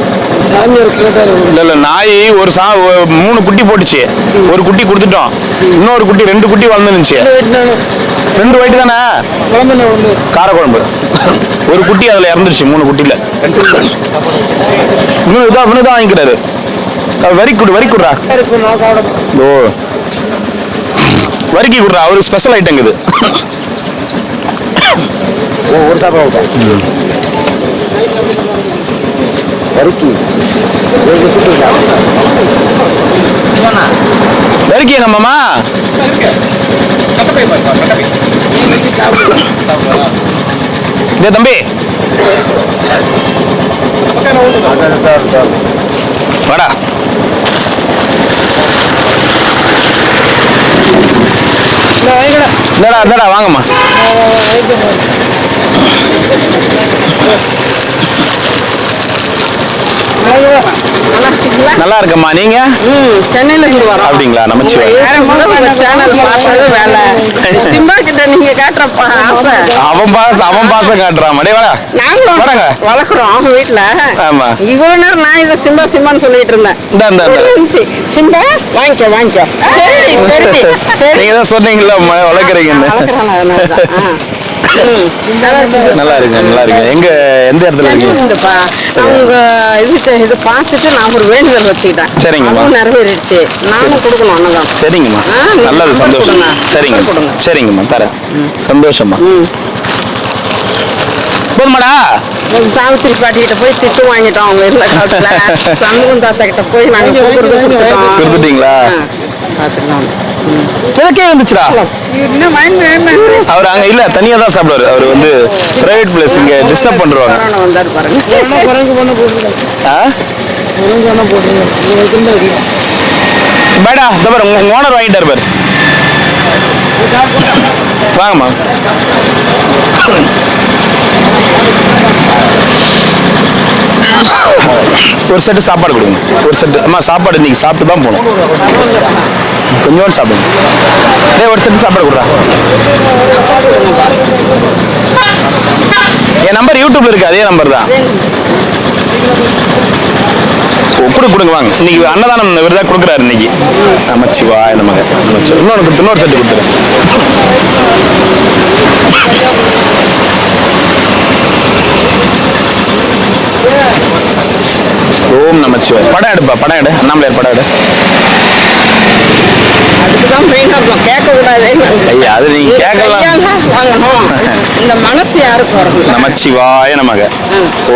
இல்லை நாய் ஒரு 3 குட்டி போட்டுச்சு. ஒரு குட்டி கொடுத்துட்டோம். இன்னொரு குட்டி 2 குட்டி வளர்ந்துருந்துச்சு. 2 வயிட்டு தானே? காரக்குழம்பு. ஒரு குட்டி அதில் இறந்துருச்சு. 3 குட்டியில் இவனு தான் வாங்கிக்கிறாரு. வரி குடுறா. ஓ வரிக்கி குடுறா. அவருக்கு ஸ்பெஷல் ஐட்டம் இது. ஒரு சாப்பாடு வரிக்கி எங்க மாமா இதே தம்பி வாடா இந்தடா வாங்கம்மா நல்லா இருக்கம்மா நீங்க சென்னையில இருந்து வரோம் அப்படிங்களா நமச்சிவாய் சேனல் பார்த்தது வேலை சிம்பா கிட்ட நீங்க காட்டுறப்பா அவன் பாசம் காட்டுறான் மடே வாடா நாங்களும் வாடங்க வளர்க்குறோம் வீட்டுல ஆமா இவ்வளவு நேரம் நான் இதை சிம்பான்னு சொல்லிட்டு இருந்தேன் சிம்பா வாங்கிக்கோ சரி நீங்க தான் சொன்னீங்கல்ல வளர்க்குறீங்கன்னு நல்லா இருக்கு எங்க எந்த இடத்துல இருக்கீங்க அவங்க இது பார்த்துட்டு நான் ஒரு வேண்டுதல் வச்சுக்கிட்டேன் சரிங்கம்மா நிறைவேறிடுச்சு நானும் கொடுக்கணும் அண்ணன் சரிங்கம்மா நல்லது சந்தோஷம் சரிங்கம்மா தரேன் சந்தோஷமா போதுமாடா சாவித்திரி பாட்டி கிட்ட போய் திட்டு வாங்கிட்டோம் அவங்க இருந்த காலத்துல சண்முகம் தாத்தா கிட்ட போய் நாங்க கொடுத்துட்டீங்களா எனக்கே வந்துச்சுடா அவர் அங்க இல்ல தனியா தான் சாப்பிடுவாரு அவர் வந்து பிரைவேட் பிளேஸ் இங்க டிஸ்டர்ப் பண்றாங்க வந்தாரு பேடா இந்த பாரு உங்க ஓனர் வாங்கிட்டாரு பாரு வாங்கம்மா ஒரு செட்டு சாப்பாடு கொடுங்க ஒரு செட்டு அம்மா சாப்பாடு இன்னைக்கு சாப்பிட்டு தான் போகணும் கொஞ்சோண்டு சாப்பிடுங்க ஒரு செட்டு சாப்பாடு கொடுறா என் நம்பர் யூடியூப்ல இருக்கு அதே நம்பர் தான் கொடுங்க வாங்க இன்னைக்கு அன்னதானம் இவர் தான் கொடுக்குறாரு இன்னைக்கு நமச்சிவாய நமக இன்னொரு செட்டு கொடுத்துருங்க ஓம் நமச்சிவாய் படம் எடுப்பா படம் எடு அண்ணாமலையார் படம் எடு அதுக்குதான் மெயினா கேட்க கூடாது ஐயா அது நீங்க கேட்கலாம் வாங்கணும் இந்த மனசு யாருக்கு வரும் நமச்சிவாய நமக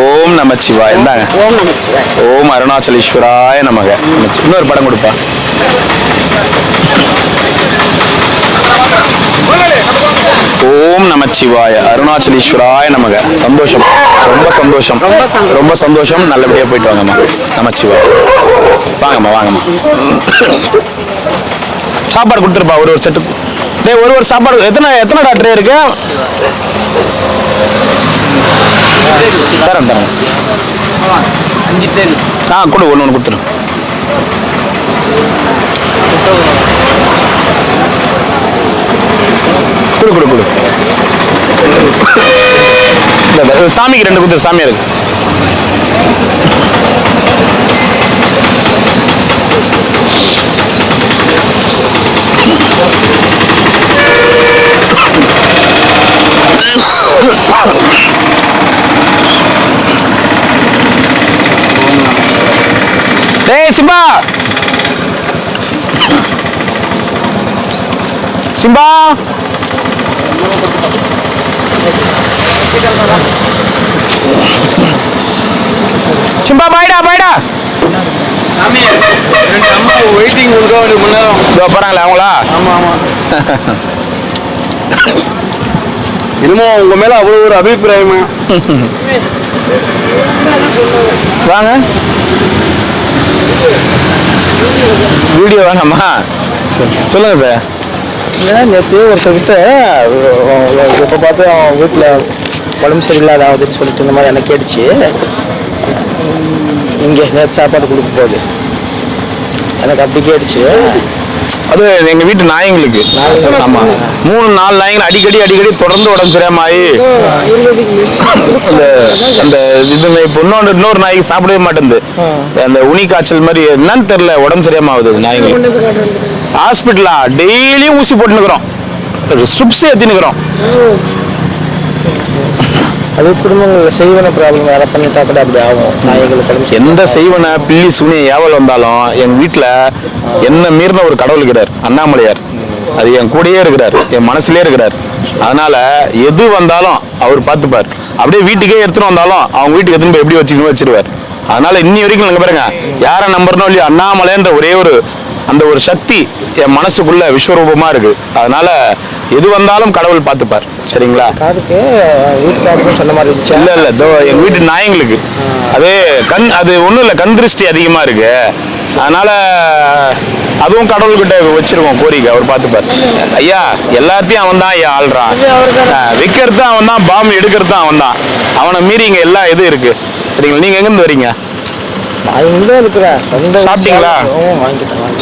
ஓம் நமச்சிவாய் இந்தாங்க ஓம் நமச்சிவாய் ஓம் அருணாச்சலேஸ்வராய நமக இன்னொரு படம் கொடுப்பா ஓம் நமச்சிவாய அருணாச்சலேஸ்வராய நமக சந்தோஷம் ரொம்ப சந்தோஷம் நல்லபடியா போயிட்டு வாங்கம்மா நமச்சிவாய் வாங்கம்மா சாப்பாடு கொடுத்துருப்பா ஒரு செட்டு டேய் ஒரு சாப்பாடு எத்தனை ட்ரே இருக்கு தரேன் 5 ட்ரே கொடு ஒன்று கொடுத்துரு கொடு சாமிக்கு 2 கொடுத்துரு சாமியா இருக்கு டேய் சிம்பா சிம்பா பாய்டா சாமி 2 அம்மா வெயிட்டிங் கொடுக்க முன்னேறம் போறாங்களா அவங்களா ஆமா என்னமோ உங்க மேல அவ்வளவு ஒரு அபிப்பிராயமா வாங்க வீடியோ வேணாமா சொல்லுங்க சார் நேற்று ஒருத்தர்கிட்ட எப்போ பார்த்து அவன் வீட்டில் உடம்பு சரியில்லாத ஆகுதுன்னு சொல்லிட்டு இந்த மாதிரி எனக்கு கேட்டுச்சு இங்கே நேற்று சாப்பாடு கொடுக்க போகுது எனக்கு அப்படி கேட்டுச்சு அது எங்க வீட்டு நாய்ங்களுக்கு ஆமா 3-4 நாய்கள் அடிக்கடி தொடர்ந்து உடம்பு சரியாம ஆகி அந்த இது இன்னொரு நாய்க்கு சாப்பிடவே மாட்டேங்குது அந்த உனி காய்ச்சல் மாதிரி என்னன்னு தெரியல உடம்பு சரியாம ஆகுது நாய்ங்களுக்கு ஹாஸ்பிட்டலா டெய்லியும் ஊசி போட்டுக்கிறோம் ஸ்ட்ரிப்ஸ் ஏத்தினுக்கிறோம் அது குடும்பங்கள் செய்வன ப்ராப்ளம் வேலை பண்ணிட்டா கூட அப்படி ஆகும் நாய்களுக்கு எந்த செய்வன பில்லி சுனி ஏவல் வந்தாலும் என் வீட்டுல என்ன மீறின ஒரு கடவுள் இருக்கிறார் அண்ணாமலையார் அது என் கூடயே இருக்கிறார் என் மனசுலயே இருக்கிறார் அதனால எது வந்தாலும் அவர் பார்த்துப்பார் அப்படியே வீட்டுக்கே எடுத்துட்டு வந்தாலும் அவங்க வீட்டுக்கு எடுத்துன்னு போய் எப்படி வச்சுக்கணும் வச்சிருவார் அதனால இன்னி வரைக்கும் நீங்க பாருங்க, யாரை நம்புறனோ இல்லையோ அண்ணாமலைன்ற ஒரே ஒரு அந்த ஒரு சக்தி என் மனசுக்குள்ள விஸ்வரூபமா இருக்கு. அதனால எது வந்தாலும் கடவுள் பார்த்துப்பார். சரிங்களா? காதுக்கு வீட்டுக்காருக்கு சொன்ன மாதிரி இருந்துச்சு. இல்ல இதோ எங்க வீட்டு நாயங்களுக்கு அது ஒண்ணும் இல்ல, கண் திருஷ்டி அதிகமா இருக்கு. அதனால அதுவும் கடவுள்கிட்ட வச்சிருக்கோம் கோரிக்கை, அவர் பார்த்துப்பார். ஐயா எல்லாத்தையும் அவன் தான் ஐயா ஆள்றான். விற்கிறது அவன் தான், பாம்பு எடுக்கிறது அவன் தான். அவனை மீறி இங்க எல்லா இது இருக்கு. சரிங்களா? நீங்க எங்க இருந்து வரீங்க? சாப்பிட்டீங்களா?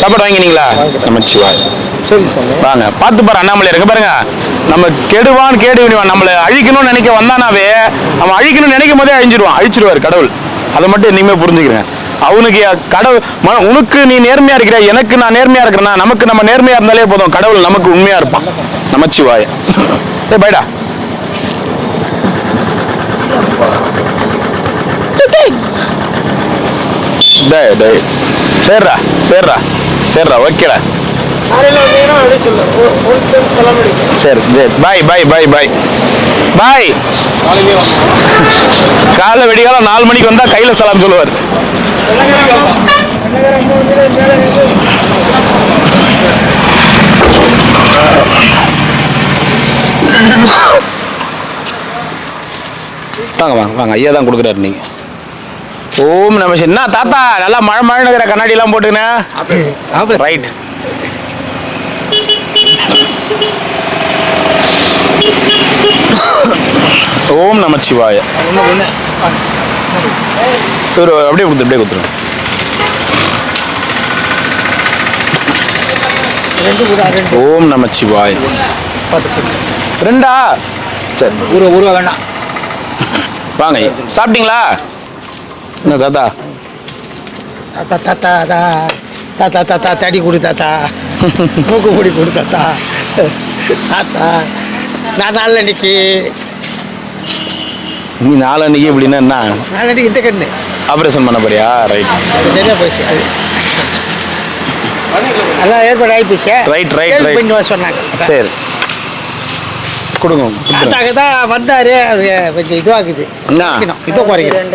சாப்பாடு வாங்கினீங்களா? நமச்சிவாய். சரி சாமி. வாங்க பார்த்து பாரு அண்ணாமலை இருக்க பாருங்க. நம்ம கெடுவான் கேடு விடுவான், நம்மளை அழிக்கணும்னு நினைக்க வந்தானாவே அவன் அழிக்கணும்னு நினைக்கும் போதே அழிச்சிருவார் கடவுள். அதை மட்டும் இனிமே புரிஞ்சுக்கிறேன். அவனுக்கு கடவுள் உனக்கு நீ நேர்மையா இருக்கிற, எனக்கு நான் நேர்மையா இருக்கிறேன்னா நமக்கு நம்ம நேர்மையா இருந்தாலே போதும், கடவுள் நமக்கு உண்மையா இருப்பான். நமச்சிவாய. பைடா சேர்றா சேர்றா சேர்றா ஓகேடா. சரி பாய் பாய் பாய் பாய் பாய். காலை வெடிகாலம் 4 மணிக்கு வந்தா கையில சலாம் சொல்லுவார். வாங்க வாங்க வாங்க, ஐயா தான் கொடுக்குறாரு. நீங்க ஓம் நம என்ன தாத்தா நல்லா மழை மழைங்கிற கண்ணாடி எல்லாம் போட்டுக்கினேன். ரைட். ஓம் நமச்சிவாய. அப்படியே கொடுத்துருங்க. ஓம் நமச்சிவாய. 2 சரி ஊருவா வேண்டாம். வாங்க சாப்பிட்டீங்களா? என்ன தாத்தா தாத்தா தாத்தா தாத்தா தாத்தா தடி கொடு தாத்தா, மூக்கு பொடி கொடு தாத்தா. தாத்தா நான் நாளன்னைக்கு நீ நாளன்னைக்கு எப்படின்னா என்ன? நாளன்னைக்கு இந்த கண்ணு ஆப்ரேஷன் பண்ண போறியா? ரைட். சரியா போச்சு. அது எல்லாம் ஏற்பாடு ஆகி போச்சு. ரைட் ரைட் ரைட் சொன்னாங்க. சரி கொடுங்க. தாத்தாக்கு தான் வந்தாரு, கொஞ்சம் இதுவாகுது. என்ன இதோ குறைக்கிறேன்.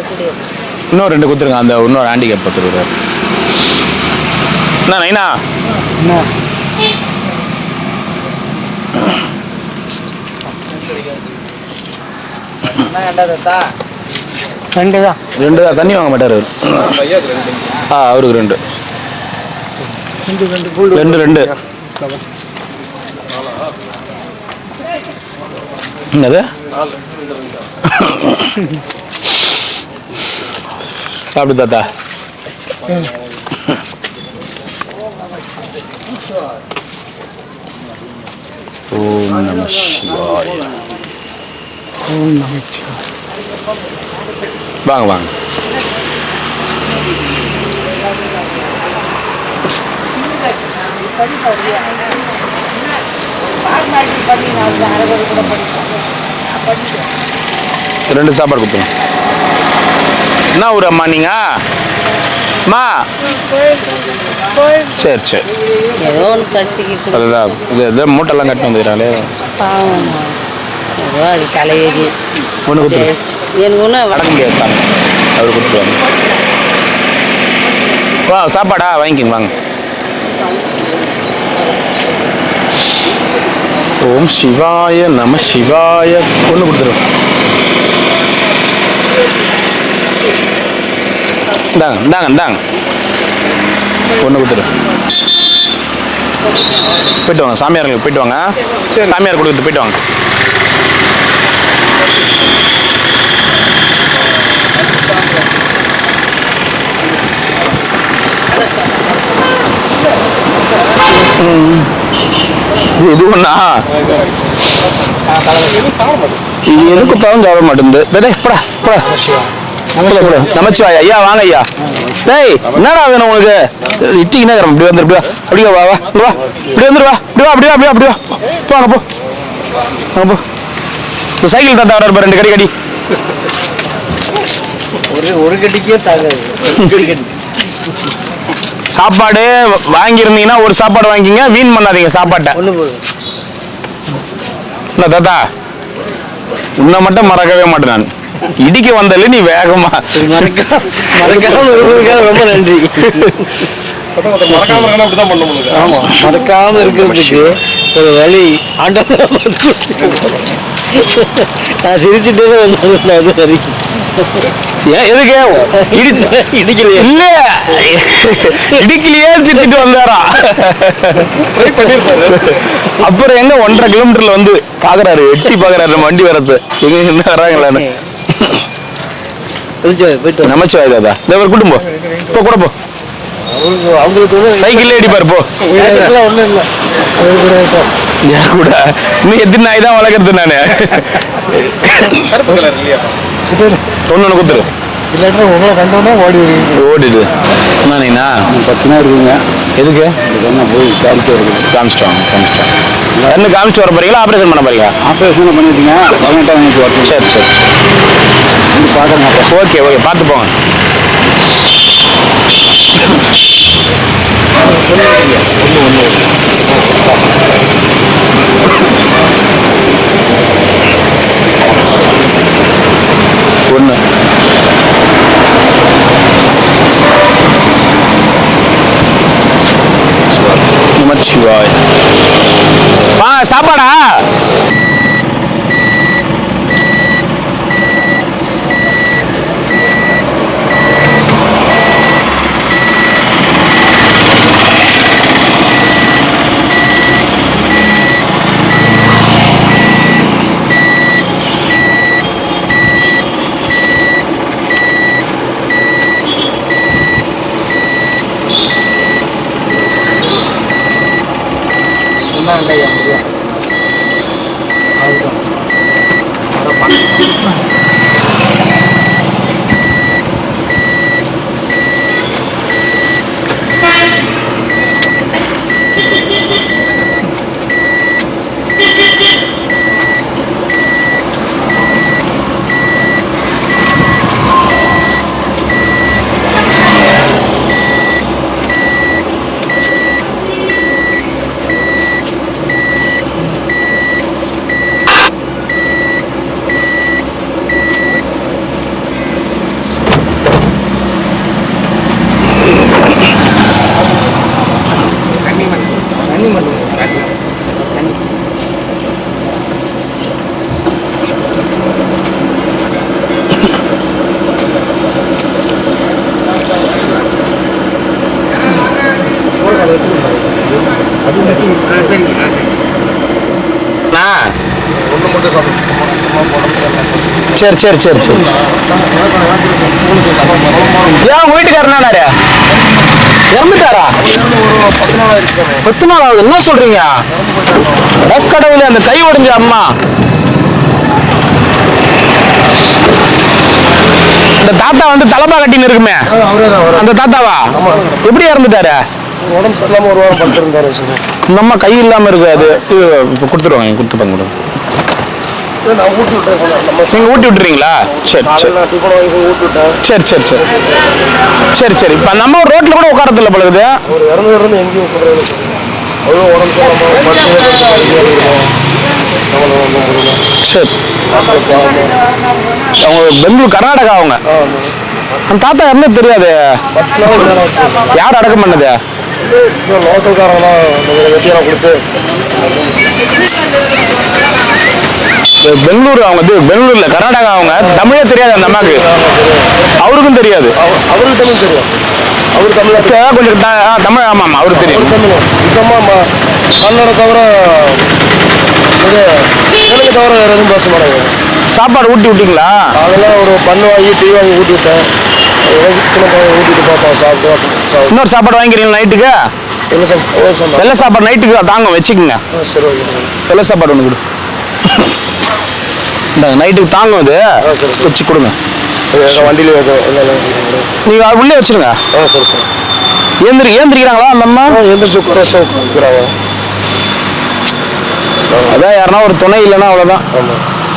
இன்னும் 2 கொடுத்துருங்க. அந்த இன்னொரு ஹேண்டிகேப் பார்த்துருக்காரு. என்ன நைனா? ரெண்டு தான். தண்ணி வாங்க மாட்டார் அவர். அவருக்கு 2. என்னது? சாப்பிடு தாத்தா. ஓம் நம சிவாய. வாங்க வாங்க. ரெண்டு சாப்பாடு கொடுத்துருங்க. என்ன ஊர் அம்மா நீங்க? அம்மா சரி சரி. ஏதோ ஒன்று பசிக்கிட்டு அதுதான் இது மூட்டைலாம் கட்டி வந்துக்கிறாங்களே. ஏதோ அது தலையேறி ஒன்று கொடுத்துருங்க. எனக்கு ஒன்று வடக்க முடியாது சாமி, அவர் கொடுத்துருவாங்க. வா சாப்பாடா வாங்கிக்கிங்க வாங்க. ஓம் சிவாய நம சிவாய. ஒன்று கொடுத்துருவோம். இந்தாங்க இந்தாங்க இந்தாங்க. ஒன்று கொடுத்துரு. போயிட்டு வாங்க சாமியார்களுக்கு போயிட்டு வாங்க. சாமியார் கொடுத்து போயிட்டு வாங்க. இது ஒண்ணா? இது எது கொடுத்தாலும் சாப்பிட மாட்டேங்குது. நமச்சிவாயா. ஐயா வாங்க ஐயா. டேய் என்னடா வேணும் உங்களுக்கு? இட்டிங்கன்னா இப்படி வந்துரு. அப்படியே வா வா வா. இப்படி வந்துரு வா. இப்படி வா அப்படியே அப்படியே அப்படி வா. போங்க போ போ. இந்த சைக்கிள் தாத்தா வர 2 கடி கடி. ஒரு கடிக்கே தாங்காது. சாப்பாடு வாங்கியிருந்தீங்கன்னா ஒரு சாப்பாடு வாங்கிங்க, வீண் பண்ணாதீங்க சாப்பாட்டை. என்ன தாத்தா உன்னை மட்டும் மறக்கவே மாட்டேன் நான். இடிக்க வந்தாலே நீ வேகமா மறக்காம இருக்கிறதுக்காக ரொம்ப நன்றி. மறக்காம இருக்கணும் அப்படிதான் பண்ண முடியும். ஆமா, மறக்காம இருக்கிறதுக்கு ஒரு வழி ஆண்டவன் நான் சிரிச்சுட்டே அது சரி. ஏன் எதுக்கு இடிக்கலையே இல்ல இடிக்கலையே சிரிச்சுட்டு வந்தாரா? அப்புறம் எங்க 1.5 கிலோமீட்டர்ல வந்து பாக்குறாரு, எட்டி பாக்குறாரு நம்ம வண்டி வரது எங்க என்ன வராங்களான்னு. போயிட்டு நமச்சிவாய் தாத்தா இந்த ஒரு கூட்டம் போ கூட போ. அவங்களுக்கு சைக்கிள்ல அடிப்பாரு போ. ஒண்ணும் இல்லை யார் கூட நீ எத்தனை நாய் தான் வளர்க்கறது நானு. கருப்பு கலர் இல்லையா? ஒண்ணு குத்துரு இல்லாட்டா உங்களை கண்டோன்னா ஓடி வருவீங்க. ஓடிடு என்னண்ணா 10 நாள் இருக்குங்க. எதுக்கு போய் காமிச்சு வருது. காமிச்சிட்டோம் என்ன காமிச்சு வர போறீங்களா ஆபரேஷன் பண்ண போறீங்களா? ஆப்ரேஷன் பண்ணிட்டீங்க 18ஆம் தேதி வரணும். சரி சரி பார்க்குறேன். ஓகே ஓகே பார்த்து போங்க. ஒன்று நமச்சிவாய். சாப்பாடா? சரி சரி சரி சரி. ஏன் உங்க வீட்டுக்காரனாரு இறந்துட்டாரா? 10 நாள் ஆகுது. என்ன சொல்றீங்க? கடவுளே, அந்த கை உடைஞ்ச அம்மா இந்த தாத்தா வந்து தலப்பா கட்டின்னு இருக்குமே அந்த தாத்தாவா? எப்படி இறந்துட்டாரு? உடம்பு சரியில்லாம ஒரு வாரம் படுத்திருந்தாரு. இந்த அம்மா கை இல்லாம இருக்கு. அது இப்போ கொடுத்துருவாங்க, கொடுத்து பாங்க. நான் ஊட்டி விட்டேன். நீங்க ஊட்டி விட்டுறீங்களா? சரி சரி ஊட்டி விட்டேன். சரி சரி சரி சரி சரி. இப்போ நம்ம ரோட்ல கூட உட்காரத்துல பழகுது. ஒரு இறந்து எங்கேயும் உட்கார்றது அவ்வளோ உடம்பு சரி. அவங்க பெங்களூர் கர்நாடகா. அவங்க அந்த தாத்தா என்ன தெரியாது. யார் அடக்கம் பண்ணது? லோக்கல்காரங்களாம் வெட்டியெல்லாம் கொடுத்து பெங்களூர். அவங்க பெங்களூர்ல கர்நாடகா. அவங்க தமிழே தெரியாது அந்த அம்மாக்கு. அவருக்கும் தெரியாது. அவருக்கு தமிழ் தெரியும். அவர் தமிழ் கொஞ்சம் தமிழ். ஆமா ஆமா அவருக்கு தெரியும். தமிழ் சுத்தமாக கன்னட தவிர தெலுங்கு தவிர வேறு எதுவும் பேச மாட்டாங்க. சாப்பாடு ஊட்டி விட்டீங்களா? அதெல்லாம் ஒரு பண்ணு வாங்கி டீ வாங்கி ஊட்டி விட்டேன். ஊட்டிட்டு பார்ப்போம். சாப்பிட்டு இன்னொரு சாப்பாடு வாங்கிக்கிறீங்களா நைட்டுக்கு? வெள்ளை சாப்பாடு நைட்டுக்கு தாங்க வச்சுக்கோங்க. சரி ஓகே. வெள்ளை சாப்பாடு ஒன்று கொடு. இந்த நைட்டுக்கு தாங்கும். அது வச்சு கொடுங்க. வண்டியில நீங்க உள்ளே வச்சிருங்க. சரி சரி. ஏந்திரிக்கிறாங்களா அந்த அம்மா? எந்திரிச்சு அதான் யாருன்னா ஒரு துணை இல்லைன்னா அவ்வளவுதான்.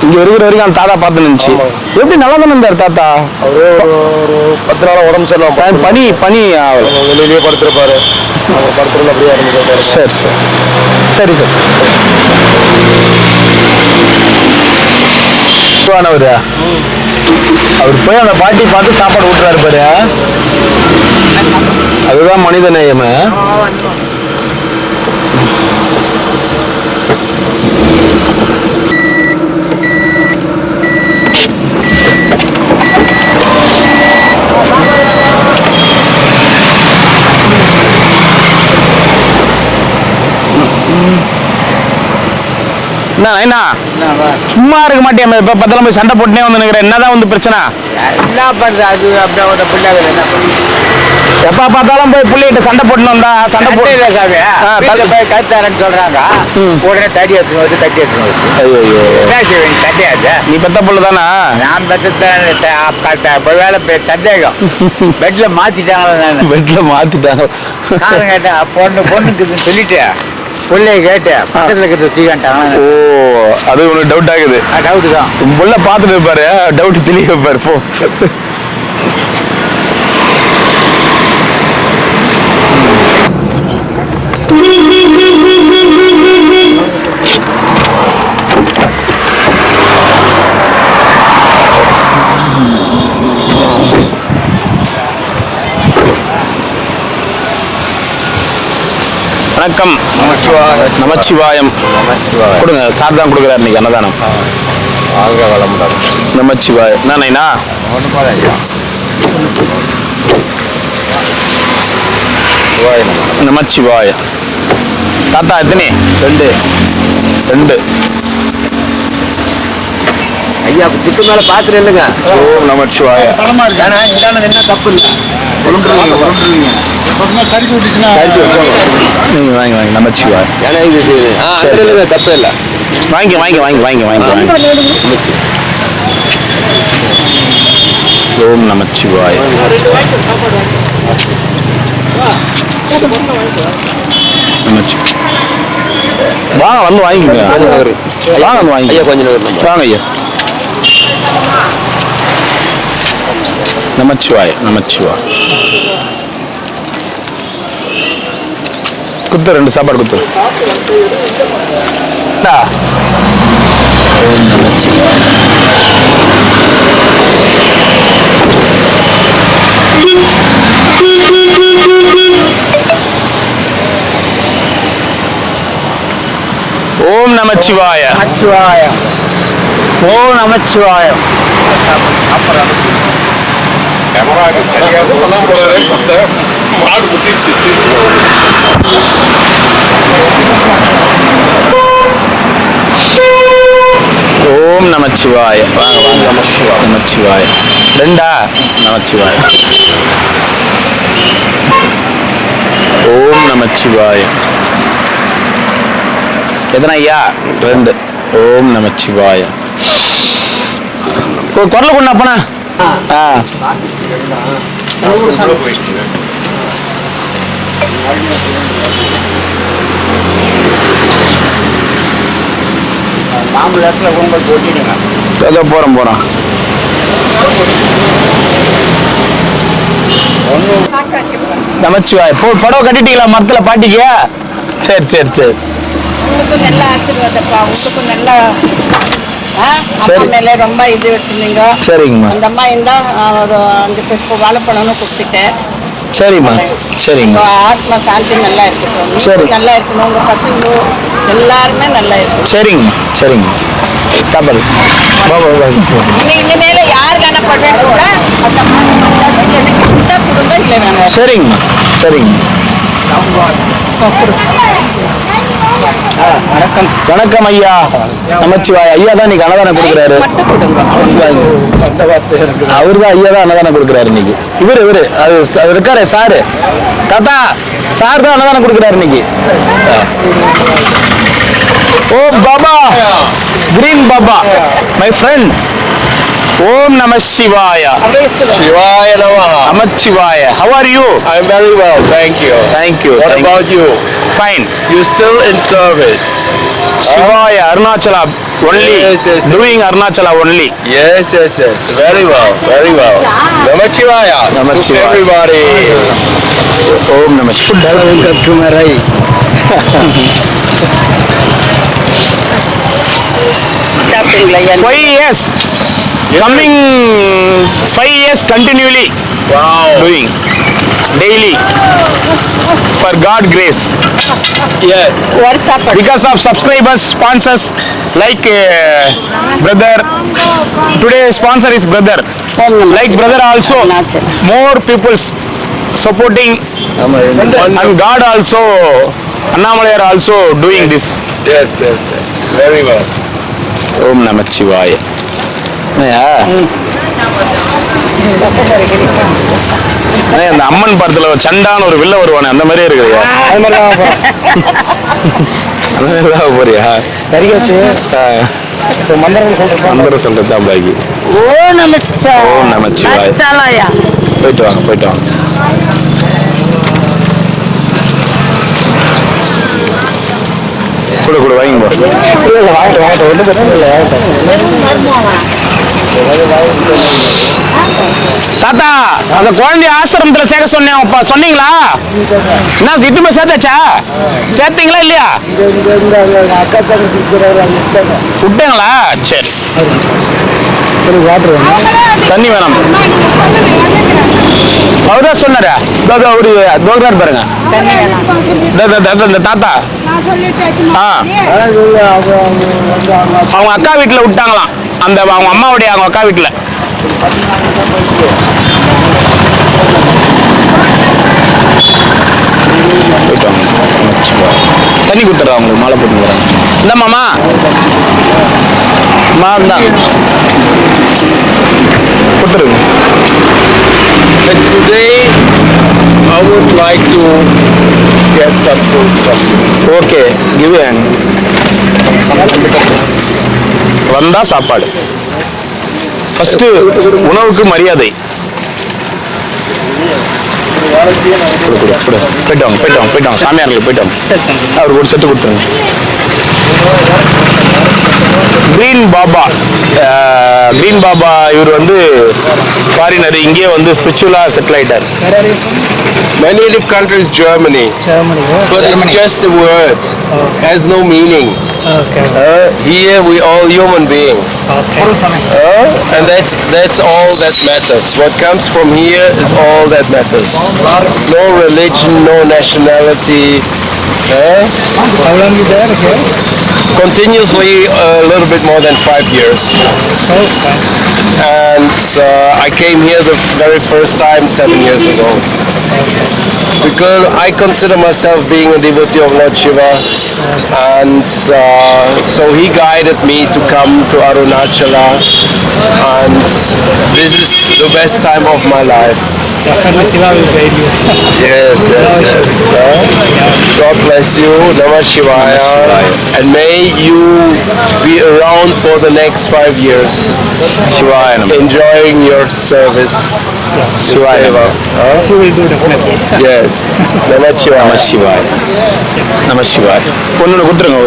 இங்க இருக்கிற வரைக்கும் அந்த தாத்தா பார்த்து நினைச்சு எப்படி நல்லா தானே இருந்தார் தாத்தா? அவரே ஒரு 10 நாள் உடம்பு சரியில்லாம பனி வெளியிலேயே படுத்திருப்பாரு. படுத்துறது அப்படியே இருந்துருப்பாரு. சரி சரி சரி சரி. அவர் போய் அந்த பாட்டி பார்த்து சாப்பாடு ஊட்டுறாரு பாரு. அதுதான் மனித நேயம். என்ன சும்மா இருக்க மாட்டேன். இப்ப பத்தெல்லாம் போய் சண்டை போட்டுனே வந்து நினைக்கிறேன். என்னதான் வந்து பிரச்சனை? என்ன பண்றது? அது அப்படியே ஒரு பிள்ளைங்க என்ன பண்ணுறது? எப்ப பார்த்தாலும் போய் பிள்ளைகிட்ட சண்டை போட்டுன்னு வந்தா சண்டை போட்டு போய் கத்தாரன்னு சொல்றாங்க. உடனே தடி எடுத்துன்னு வந்து தட்டி எடுத்துன்னு வந்து ஐயோ என்ன செய்வேன்? சண்டையாது. நீ பெத்த புள்ள தானா? நான் பெற்ற வேலை சந்தேகம். பெட்ல மாத்திட்டாங்களா? நான் பெட்ல மாத்திட்டாங்க. காரணம் கேட்டேன். பொண்ணுக்கு சொல்லிட்டு பிள்ளைய கேட்டேன். பக்கத்துல இருக்கிறது தூக்கிட்டாங்க. ஓ அது உனக்கு டவுட் ஆகுது? டவுட்டு தான். புள்ள பார்த்துட்டு இருப்பாரு. டவுட் தெளிய வைப்பாரு. போ வணக்கம். நமச்சிவாயம். கொடுங்க. சார் தான் கொடுக்குறாரு இன்னைக்கு அன்னதானம். நமச்சிவாயம். என்னண்ணா? நமச்சிவாய. தாத்தா எத்தனை? 2 ஐயா திட்டு மேல பாத்துட்டு இல்லைங்க. ஓம் நமச்சிவாய. ஏன்னா இதான என்ன தப்பு இல்லை. நீங்க வாங்கி நமச்சிவாய. ஏன்னா இது தப்பு இல்லை. வாங்கி ஓம் நமச்சிவாய. வாங்க வந்து வாங்கிக்கோங்க. வாங்க வந்து வாங்கி. கொஞ்சம் வாங்க ஐயா. நமச்சிவாய. குத்து 2 சாப்பாடு குத்து. ஓம் நமச்சிவாய. ஓம் நமச்சிவாய. ஓம் நமச்சிவாயம். ஓம் நமச்சிவாய. வாங்க நமச்சிவாய. 2 நமச்சிவாய. ஓம் நமச்சிவாய. எத்தனை ஐயா? 2. ஓம் நமச்சிவாய. குரல் கொண்டு அப்பனா. மாம்பழத்துல உங்க போட்டிடுங்க. ஏதோ போறோம். நமச்சிவாய. படவை கட்டிட்டீங்களா மரத்துல பாட்டிக்கு? சரி. உங்களுக்கு நல்ல ஆசீர்வாதப்பா. உங்களுக்கு நல்ல மேல ரொம்ப இது வச்சிருந்தீங்க. சரிங்கம்மா. அந்த அம்மா இருந்தா ஒரு 5 பேருக்கு வாழைப்பழம்னு கொடுத்துட்டேன். சரிம்மா. உங்க ஆத்மா சாந்தி நல்லா இருக்கட்டும். நீங்க நல்லா இருக்கணும். உங்க பசங்க எல்லாருமே நல்லா இருக்கணும். சரிங்கம்மா. சாப்பாடு இனிமேல யார் காணப்படுறேன் கூட அந்த அம்மா கொடுங்க. இல்லை வேணும். சரிங்கம்மா. வணக்கம் ஐயா. நமச்சிவாய. ஐயா தான் இன்னைக்கு அன்னதானம் கொடுக்குறாரு. அவரு தான் ஐயா தான் அன்னதானம் கொடுக்குறாரு இன்னைக்கு. இவரு அது இருக்காரு சாரு. தாத்தா சார் தான் அன்னதானம் கொடுக்குறாரு இன்னைக்கு. Oh Baba, green Baba, my friend. Om Namah Shivaya. Shivaya Namah. Namachivaya. How are you? I'm very well, thank you. What about you? Fine. You still in service? Shivaya, Arunachala only. Yes. Doing Arunachala only. Yes. Very well. Namachivaya. Namachivaya. Everybody. Om Namah Shivaya. சாப்பிட்டீங்களா? 5 years. coming 5 years continually. Wow. Doing daily for God grace. Yes. ஒரு சாப்பாடு Because of subscribers, sponsors like brother. Today sponsor is brother. Like brother also, more people's supporting, and God also, Annamaliyar also doing this. Yes, yes, yes. Very well. Om Namah Shivaya. அந்த அம்மன் படத்துல சண்டான ஒரு வில்ல வருவானே அந்த மாதிரியே இருக்குறியா? அந்த மாதிரி போறியா? மந்திரம் சொல்றது தான் பாக்கி. ஓம் நமச்சிவாய போயிட்டு வாங்க, போயிட்டு வாங்க. கூட வாங்கிங்க தாத்தா. அந்த குழந்தைய ஆசிரமத்துல சேர்க்க சொன்னேன், சொன்னீங்களா? என்ன இட்டுமே சேர்த்தாச்சா? சேர்த்தீங்களா இல்லையா? விட்டீங்களா? சரி. தண்ணி வேணாம். அவர்தான் சொன்னாரு. அவரு தோறார் பாருங்க இந்த தாத்தா. அவங்க அக்கா வீட்டுல விட்டாங்களாம். அந்த அவங்க அம்மாவுடைய அவங்க அக்கா வீட்டுல. தண்ணி கொடுத்துறா அவங்களுக்கு மாலை போட்டு போறாங்க. இந்த மாமா தான் கொடுத்துருங்க. And today I would like to get some food from you. Okay, give it. வந்தா சாப்பாடு. ஃபர்ஸ்ட் உணவுக்கு மரியாதை. போயிட்டோம் சாமியார்களுக்கு போயிட்டோம். அவருக்கு ஒரு செட்டு கொடுத்துருங்க. கிரீன் பாபா இவர் வந்து ஃபாரினர், இங்கே வந்து ஸ்பிரிச்சுவலா செட்டில் ஆயிட்டார். My native country is Germany. But it's just the words. Has no meaning. Here we all human being. And that's all that matters. What comes from here is all that matters. No religion, no nationality. Continuously a little bit more than 5 years. And I came here the very first time 7 years ago. Because I consider myself being a devotee of Lord Shiva, and so he guided me to come to Arunachala, and this is the best time of my life. Shiva will guide you. Yes. God bless you, Namah Shivaya, and may you be around for the next 5 years, Shivaya enjoying your service. Shivaya. You will do definitely. Yes. Namah Shivaya. நம சிவாய். ஒன்னு கொடுத்துருங்க.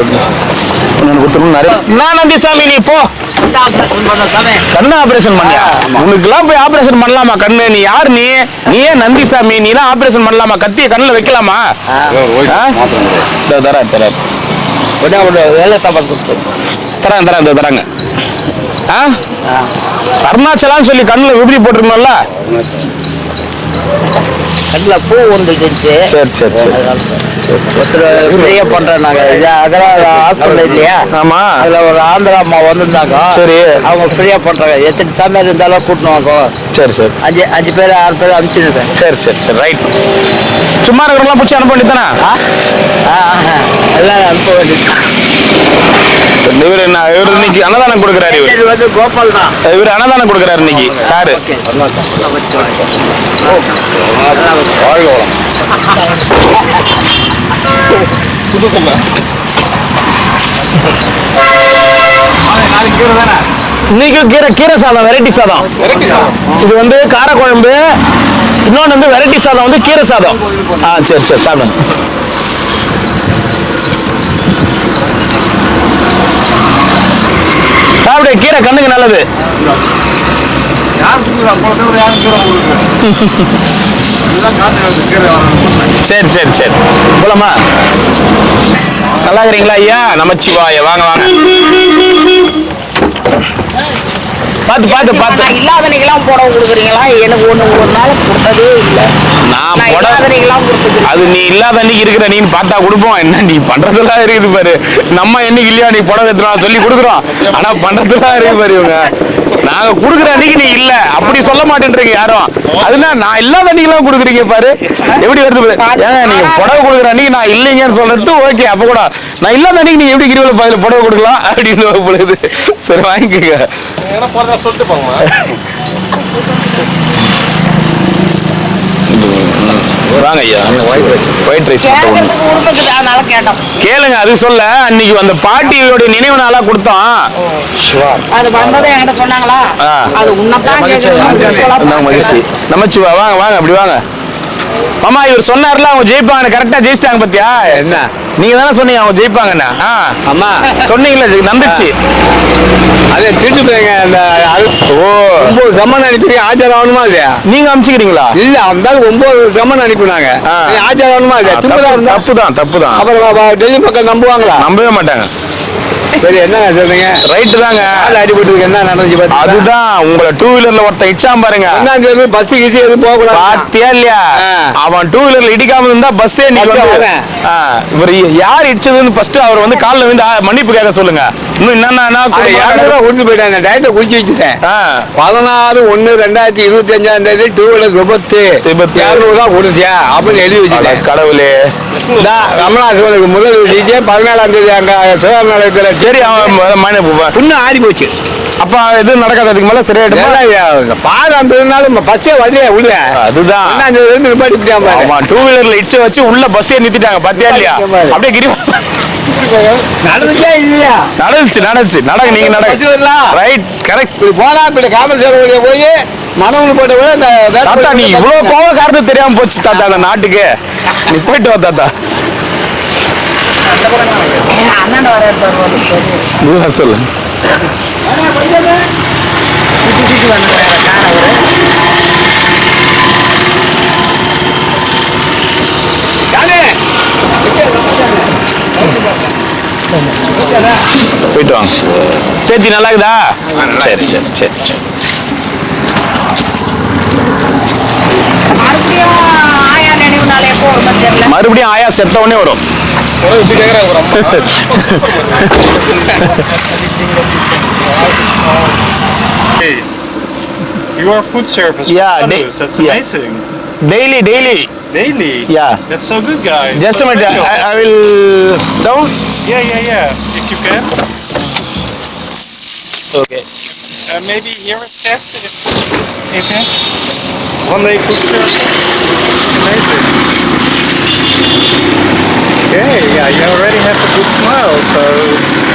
நான் நந்தி சாமி, நீ போ. கண்ணு operation பண்ணியா? உனக்குலாம் போய் ஆபரேஷன் பண்ணலாமா கண்ணு? நீ யார்? நீயே நந்தி சாமி, நீ எல்லாம் ஆபரேஷன் பண்ணலாமா? கத்திய கண்ணுல வைக்கலாமா? தராங்க. அருணாச்சலான்னு சொல்லி கண்ணுல விபதி போட்டிருக்கணும்ல. கண்ணுல பூ வந்துருச்சு. சரி. ஒருத்தர் ஃப்ரீயா பண்றோம் நாங்க. ஹாஸ்பிட்டல் இல்லையா? ஆமா. அதுல ஒரு ஆந்திரா அம்மா வந்திருந்தாங்க. சரி. அவங்க ஃப்ரீயா பண்றாங்க. எத்தனை சாமியார் இருந்தாலும் கூட்டணும் வாங்க. சரி. 5 பேர் 6 பேர் அனுப்பிச்சிருக்கேன். சரி ரைட். சும்மா இருக்கிறவங்களாம் பிடிச்சி அனுப்ப வேண்டியதானே? எல்லாம் அனுப்ப வேண்டியது. இவர் இன்னைக்கு அன்னதானம் கொடுக்குறாரு. இவர் வந்து கோபால் தான். இவர் அன்னதானம் கொடுக்குறாரு இன்னைக்கு சாரு. இன்னைக்கு கீரை சாதம், வெரைட்டி சாதம். இது வந்து காரக்குழம்பு, இன்னொன்று வந்து வெரைட்டி சாதம் வந்து கீரை சாதம். சரி சாப்பிடுங்க. சாப்பிடு, கீரை கண்ணுக்கு நல்லது. சரி போலாமா? நல்லா இருக்கிறீங்களா ஐயா? நமச்சிவாய. வாங்க பார்த்து இல்லாதனைக்கெல்லாம் புடவை கொடுக்குறீங்களா? எனக்கு ஒரு நாள் கொடுத்ததே இல்லை. நான் இல்லாதனைக்கெல்லாம் கொடுத்துக்கிறேன். அது நீ இல்லாத அன்னைக்கு இருக்கிற நீ பார்த்தா கொடுப்போம். என்ன நீ பண்றதெல்லாம் இருக்குது பாரு. நம்ம என்னைக்கு இல்லையா நீ புடவை எடுத்துலாம் சொல்லி கொடுக்குறோம். ஆனா பண்றதெல்லாம் இருக்கு பாரு இவங்க. நாங்க கொடுக்குற அன்னைக்கு நீ இல்ல அப்படி சொல்ல மாட்டேன்றீங்க யாரும். அதுனா நான் இல்லாத அன்னைக்கு எல்லாம் கொடுக்குறீங்க பாரு எப்படி வருது பாரு. ஏங்க நீங்க புடவை கொடுக்குற அன்னைக்கு நான் இல்லைங்கன்னு சொல்றது ஓகே. அப்ப கூட நான் இல்லாத அன்னைக்கு நீ எப்படி கிரிவல பாதையில புடவை கொடுக்கலாம் அப்படின்னு பொழுது சரி வாங்கிக்கோங்க. சொல்லிட்டு போங்க. வாங்க ஐயா. ஒயிட் ரைஸ் கேளுங்க. அது சொல்ல அன்னைக்கு அந்த பாட்டியோட நினைவு நாளா கொடுத்தோம். அது வந்ததை என்கிட்ட சொன்னாங்களா? அது உன்னதான் மகிழ்ச்சி. நமச்சிவா வாங்க வாங்க அப்படி வாங்க. மாமா இவர் சொன்னார்ல அவங்க ஜெயிப்பாங்க. கரெக்டா ஜெயிச்சிட்டாங்க பாத்தியா? என்ன நீங்க தானே சொன்னீங்க அவங்க ஜெயிப்பாங்கண்ணா? அம்மா சொன்னீங்களா நம்பிச்சு. அதே திருட்டு போய்ங்க. அந்த ஓ 9 சம்மன் அனுப்பி ஆச்சாரம் ஆகணுமா இல்லையா? நீங்க அனுப்பிச்சுக்கிறீங்களா? இல்ல அந்த 9 சம்மன் அனுப்பினாங்க. ஆச்சாரம் ஆகணுமா இல்லையா? தப்புதான். அப்புறம் டெல்லி மக்கள் நம்புவாங்களா? நம்பவே மாட்டாங்க. சரி என்ன சொல்றீங்க? ரைட்டு தாங்க. அடிபட்டு என்ன நடந்துச்சு? அதுதான் உங்களை 2 வீலர்ல ஒருத்தன் இடிச்சாம பாருங்க. பஸ் கிசி எதுவும் போக கூடாது பாத்தியா இல்லையா? அவன் 2 வீலர்ல இடிக்காம இருந்தா பஸ்ஸே இவர் யார் இடிச்சதுன்னு ஃபர்ஸ்ட் அவர் வந்து காலில் வந்து மன்னிப்பு கேட்க சொல்லுங்க. இன்னும் என்னன்னா உறிஞ்சு போயிட்டாங்க. டயத்தை குடிச்சு வச்சுட்டேன். 16/1/2025 2 வீலர் விபத்து 200 தான் கொடுத்தியா அப்படின்னு எழுதி வச்சுட்டேன். கடவுளே ரமணாசிவனுக்கு முதல் 17ஆம் தேதி அங்க சிவகாமி. சரி அவன் இன்னும் ஆறி போச்சு. அப்ப எது நடக்காததுக்கு மேல சரியாயிட்டு பாரு அந்த பஸ்ஸே வரலையா உள்ள? அதுதான் 2 வீலர்ல இடிச்சு வச்சு உள்ள பஸ்ஸே நிறுத்திட்டாங்க. பாத்தியா இல்லையா? அப்படியே கிரி நடந்துச்சா இல்லையா? நடந்துச்சு நடங்க. நீங்க நடங்க. Right correct. போனா இப்ப காதல் சேவை போய் மனவனு போட்ட தாத்தா நீ இவ்வளவு கோவக்காரது தெரியாம போச்சு தாத்தா அந்த நாட்டுக்கு. நீ போயிட்டு வா தாத்தா. சொல்லு போயிட்டு வாங்க. சேத்தி நல்லா இருக்குதா? சரி சரி சரி சரி. மறுபடியும் ஆயா செத்த உடனே வரும். Hey, you are food service. Yeah, that's amazing. Daily. Daily. Yeah. That's so good, guys. Just a minute. I will down. Yeah. If you can. Okay. Maybe here it says it is one day food service. Amazing. Okay, yeah, you already have a good smile, so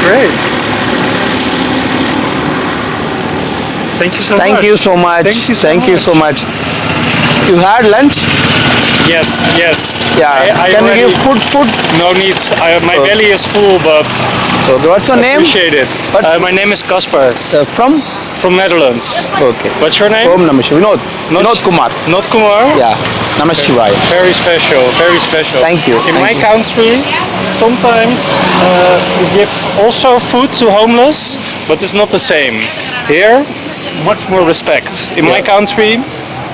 great. Thank you so much. Thank you so much. Thank you so much. You had lunch? Yes. Yeah. I Can you give food? No needs. My belly is full, but Okay. What's your name? appreciate it. My name is Kasper From? from Netherlands. Okay. What's your name? Om Namah Shivaya. Vinod Kumar. Not Kumar? Yeah. Namah Shivaya. Very special, very special. Thank you. In Thank my you. country, sometimes we give also food to homeless, but it's not the same. Here, much more respect. In my country,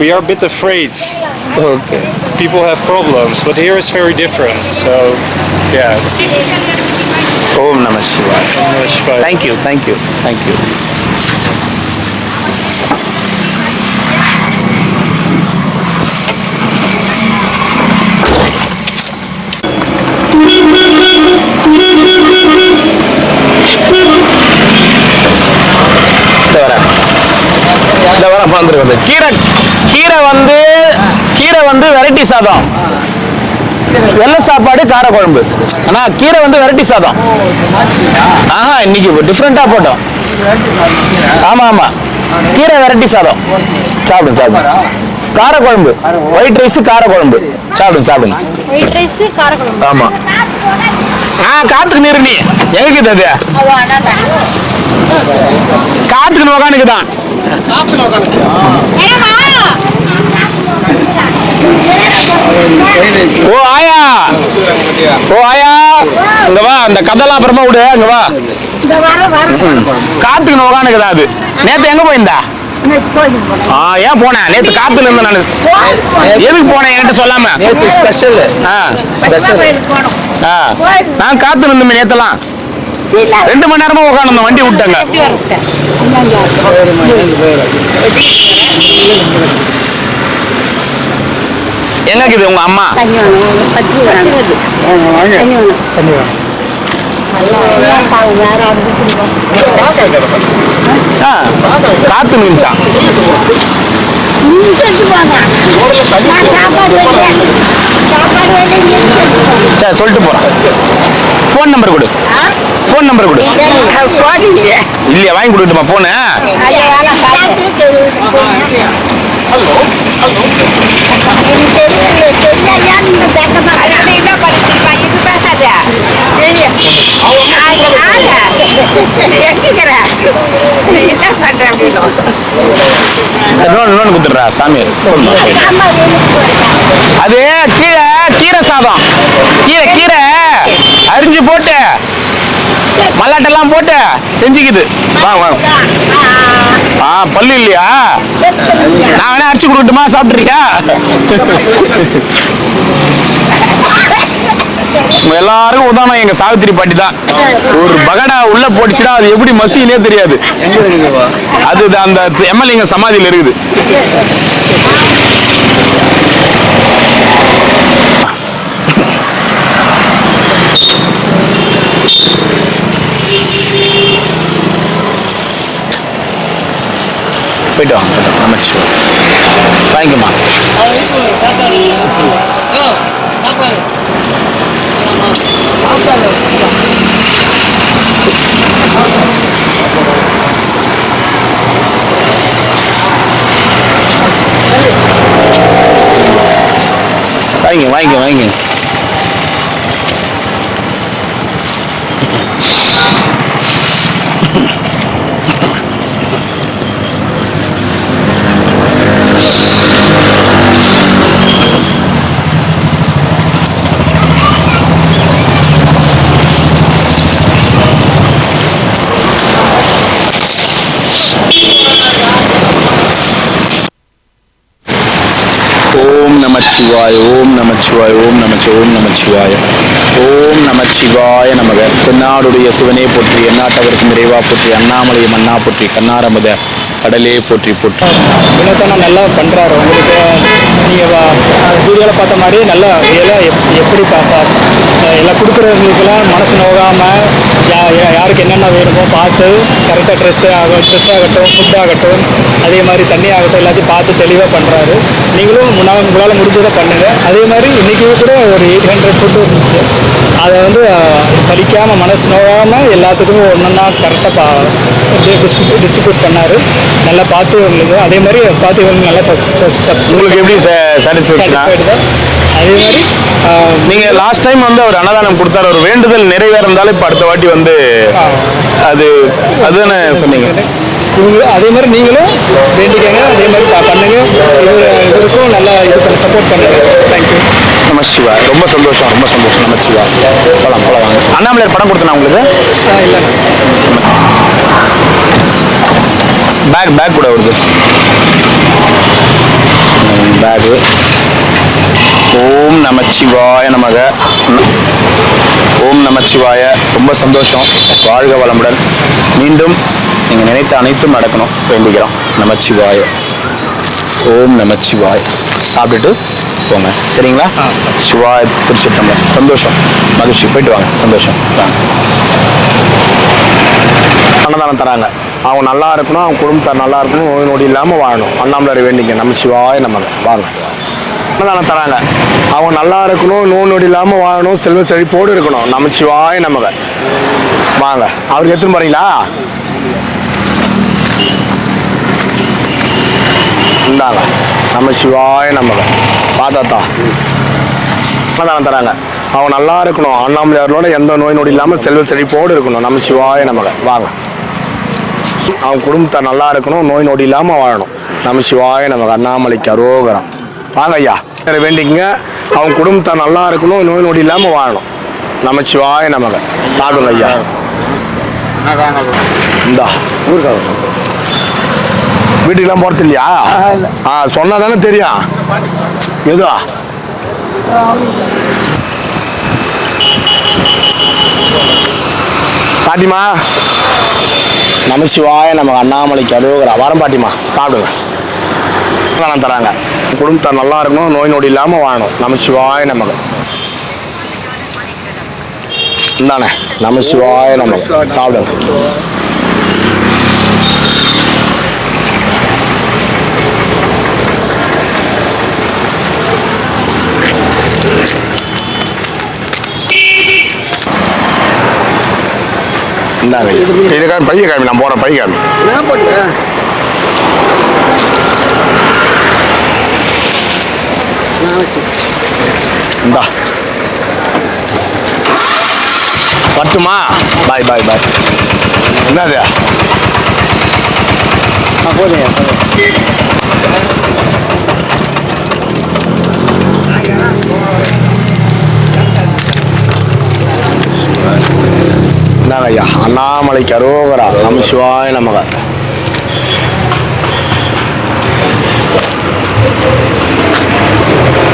we are a bit afraid. Okay. People have problems, but here it's very different. So, yeah. It's Om Namah Shivaya. Thank you. கீரை வந்து variety சாதம், வெள்ளை சாப்பாடு, கார குழம்பு. ஆனா கீரை வந்து வெரைட்டி சாதம். இன்னைக்கு டிஃப்ரெண்டா போட்டோம். ஆமா கீரை வெரைட்டி சாதம். சாப்பிடுங்க. கார குழம்பு, ஒயிட் ரைஸ், கார குழம்பு. சாப்பிடுங்க. ஒயிட் ரைஸ் காரக்குழம்பு. ஆமா. காத்துக்கு நீர் நீ எங்களுக்கு அது காத்துக்கு நோக்கானுக்கு தான். ஓ ஆயா அங்க வா, அந்த கதெல்லாம் அப்புறமா விடு, அங்க வா. காத்துக்கு உட்காந்துக்குதா அது. நேத்து எங்க போயிருந்தா? ஏன் போனேன்? நேத்து காத்துல இருந்த நான். எதுக்கு போனேன் என்கிட்ட சொல்லாம? ஸ்பெஷல். நான் காத்து இருந்தேன் நேத்தெல்லாம். 2 மணி நேரமா உட்காந்து வண்டி விட்டாங்க. எங்க இது உங்க அம்மா? காத்து நின்ச்சா சரி சொல்லிட்டு போறேன். போன் நம்பர் கொடு. போன் நம்பர் கொடு. இல்லையா வாங்கி கொடுத்துமா போன? குத்துடுறா சாமி. அது கீரை கீரை சாதம். கீரை கீரை அரிஞ்சு போட்டு மல்லாட்டெல்லாம் போட்டு செஞ்சுக்குது. வாங்க வாங்க. பல்லு இல்லையா? நான் வேணா அரிச்சு கொடுக்கட்டுமா? சாப்பிட்றியா? எல்லாரும் உதாரணம் எங்க சாவித்திரி பாட்டி தான். ஒரு பகடா உள்ள போட்டுச்சுன்னா அது எப்படி மசினே தெரியாது. அது அந்த எம்எல்ஏங்க சமாதியில இருக்குது. போயிட்டு வாங்க. நமச்சிவாய். வாங்கிக்கம்மா. வாங்க வாங்க வாங்க. ஓம் நமச்சிவாய ஓம் நமச்சிவாய ஓம் ஓம் நமச்சிவாய ஓம் நமச்சிவாய நமக. தென்னாடுடைய சிவனே போற்றி, எந்நாட்டவருக்கும் இறைவா போற்றி, அண்ணாமலை மன்னா போற்றி, கண்ணாரமத கடலே போற்றி போற்றி. வினோதனம் நல்லா பண்ணுறாரு. உங்களுக்கு நீங்கள் வீடியோவில் பார்த்த மாதிரி நல்லா ரியலாக எப்படி எல்லாம் கொடுக்குறவங்களுக்கெல்லாம் மனசு நோகாமல் யாருக்கு என்னென்ன வேணுமோ பார்த்து கரெக்டாக ட்ரெஸ் ஆகட்டும், ஃபுட் ஆகட்டும், அதே மாதிரி தண்ணி ஆகட்டும், எல்லாத்தையும் பார்த்து தெளிவாக பண்ணுறாரு. நீங்களும் உங்களால் முடிஞ்சதை பண்ணுங்கள். அதே மாதிரி இன்றைக்கி கூட ஒரு 800 ஃபுட்டு இருந்துச்சு. அதை வந்து சலிக்காமல் மனசு நோகாமல் எல்லாத்துக்கும் ஒன்றா கரெக்டாக டிஸ்ட்ரிபியூட் பண்ணார். நல்லா பார்த்து உங்களுக்கு அதே மாதிரி பார்த்து இவங்க நல்லா உங்களுக்கு எப்படி சாட்டிஸ்ஃபேக்ஷன்? அதே மாதிரி நீங்கள் லாஸ்ட் டைம் வந்து அவர் அன்னதானம் கொடுத்தாரு. ஒரு வேண்டுதல் நிறைவேறந்தாலும் இப்போ அடுத்த வாட்டி வந்து அதுதானே சொன்னீங்க. அதே மாதிரி நீங்களும் வேண்டிக்கங்க, அதே மாதிரி பண்ணுங்க. இவருக்கும் நல்லா இது பண்ண சப்போர்ட் பண்ணுங்க. தேங்க்யூ. நமச்சிவா. ரொம்ப சந்தோஷம், ரொம்ப சந்தோஷம். நமச்சிவா. போகலாம் போகலாம் வாங்க. அண்ணாமலையார் படம் கொடுத்தேன் உங்களுக்கு. இல்லை பேக் கூட வருது. பேகு. ஓம் நமச்சிவாய நமக. ஓம் நமச்சிவாய. ரொம்ப சந்தோஷம். வாழ்க வளமுடன். மீண்டும் நீங்கள் நினைத்த அனைத்தும் நடக்கணும் வேண்டிக்கிறோம். நமச்சிவாய. ஓம் நமச்சிவாய. சாப்பிட்டுட்டு போங்க சரிங்களா? சிவாய திருச்சிட்டம்பலம். சந்தோஷம், மகிழ்ச்சி. போயிட்டு வாங்க. சந்தோஷம். வாங்க. அன்னதானம் தராங்க. அவங்க நல்லா இருக்கணும், அவங்க குடும்பத்தார் நல்லா இருக்கணும், நோய் நொடி இல்லாமல் வாழணும். அண்ணாமலையார் வேண்டிங்க. நமச்சிவாய நமக. வாங்க. அன்னதானம் தராங்க. அவங்க நல்லா இருக்கணும், நோய் நொடி இல்லாமல் வாழணும், செல்வ செழிப்போடு இருக்கணும். நமச்சிவாய நமக. வாங்க. அவருக்கு எடுத்துன்னு போறீங்களா? இந்தாங்க. நமச்சிவாய நமக. பாத்தாத்தா அன்னதானம் தராங்க. அவங்க நல்லா இருக்கணும், அண்ணாமலையாரோட எந்த நோய் நொடி இல்லாமல் செல்வ செழிப்போடு இருக்கணும். நமச்சிவாய நமக. வாங்க. அவங்க குடும்பத்தை நல்லா இருக்கணும், நோய் நொடி இல்லாமல் வாழணும். நமச்சிவாய நமக. அண்ணாமலைக்கு அரோகரம். வாங்க ஐயா. வேண்டிக்கங்க. அவங்க குடும்பத்தை நல்லா இருக்கணும், நோய் நொடி இல்லாமல் வாழணும். நமச்சிவாய நமக. சாப்பிடுங்க ஐயா. இந்தா வீட்டுக்கெல்லாம் போகிறது இல்லையா? சொன்னா தானே தெரியும். எதுவா பாட்டிமா? நமசிவாய நமக்கு அண்ணாமலைக்கு அருகரா. வரம் பாட்டிமா, சாப்பிடுங்க. நான் தராங்க. குடும்பத்தை நல்லா இருக்கணும், நோய் நொடி இல்லாமல் வாழணும். நமசிவாய நமக்கு. இந்தானே நமசிவாய நமக்கு. சாப்பிடுங்க. இந்தாங்க இதுக்காக பைய காமி. நான் போகிறேன். பை காமி. இந்தா பட்டுமா? பாய் பாய் பாய். என்னது போதுங்க. என்னங்க ஐயா? அண்ணாமலைக்கு அரோகரா. நமசிவாய நமக.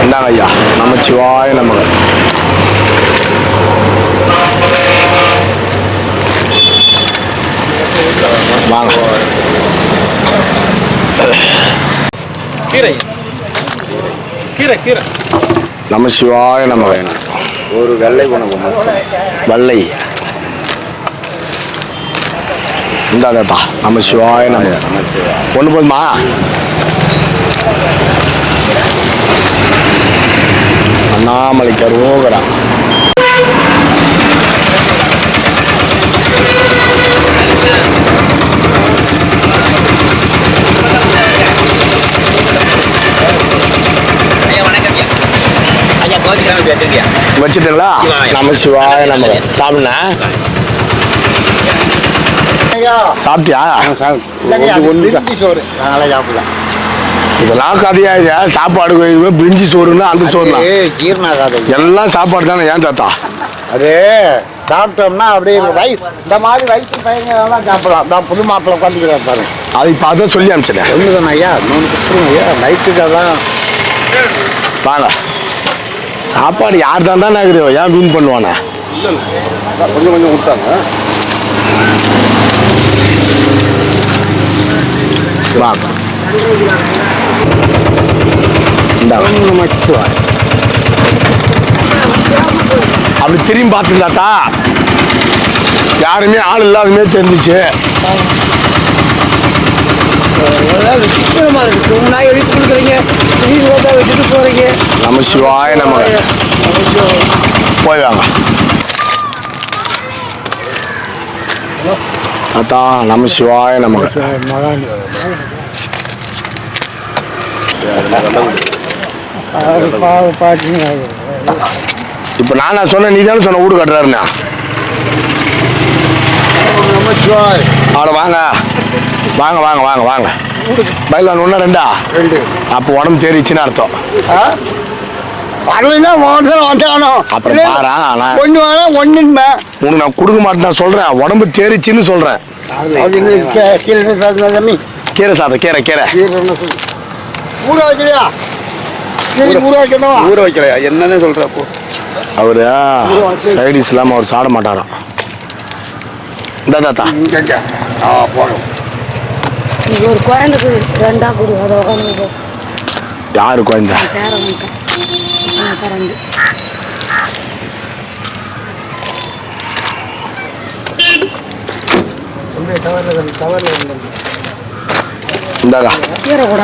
இந்தாங்க ஐயா. நமச்சிவாய நமக. வாங்க. கீரை கீரை கீரை. நமசிவாய நமக. ஒரு வெள்ளை உணவு. வெள்ளை இந்தாதா. நமசிவாய நமக. ஒன்று போதுமா? அண்ணாமலைக்கு அரோகரா. வச்சுட்டுங்களா? நமசிவாய நமக. சாப்பிடுண்ண. சாப்பிட்டியா? நாங்களே சாப்பிடலாம். இதெல்லாம் கதையா? சாப்பாடு பிரிஞ்சி சோறுன்னு அந்த சோறு தான். ஜீரணாகாது. எல்லாம் சாப்பாடு தானே. ஏன் தாத்தா? அது சாப்பிட்டோம்னா அப்படியே வயசு இந்த மாதிரி வயசு பையங்கள்லாம் சாப்பிடலாம். தான் புது மாப்பிள்ளை உட்காந்துக்கிறார் பாருங்க. அதை இப்போ அதான் சொல்லி அனுப்பிச்சிட்டேன். ஒன்றுதானே ஐயா? இன்னொன்று கொடுத்துருங்க ஐயா. நைட்டுக்கு தான் வாங்க. சாப்பாடு யார் தான் தானே ஆகுது? ஏன் வீண் பண்ணுவானே? கொஞ்சம் கொஞ்சம் கொடுத்தாங்க. வாங்க. அப்படி திரும்பி பார்த்துருந்தாத்தா யாருமே ஆள் இல்லாதமே தெரிஞ்சிச்சு. நமசிவாய நமக. போய் வாங்க தாத்தா. நமசிவாய நமக. இப்ப நானா சொன்ன? நீ தானே சொன்ன வீடு கட்டுறாருண்ணா. ஆட வாங்க வாங்க வாங்க வாங்க வாங்க. பயில்வான் ஒன்றா ரெண்டா? ரெண்டு. அப்போ உடம்பு தேறிச்சுன்னு அர்த்தம். அப்புறம் பாரா. உனக்கு நான் கொடுக்க மாட்டேன். நான் சொல்றேன் உடம்பு தேறிச்சுன்னு சொல்றேன். கீரை சாதம். கீரை கீரை ஊற வைக்கலையா? ஊற வைக்கலையா? என்னன்னு சொல்றப்போ அவரு சைடிஸ் இல்லாம அவர் சாட மாட்டாராம். இந்த தாத்தா ஒரு குழந்தைக்கு ரெண்டா கொடு. அதை உட்காந்து யாரு குழந்தை? இந்தாக்கா கீரை கூட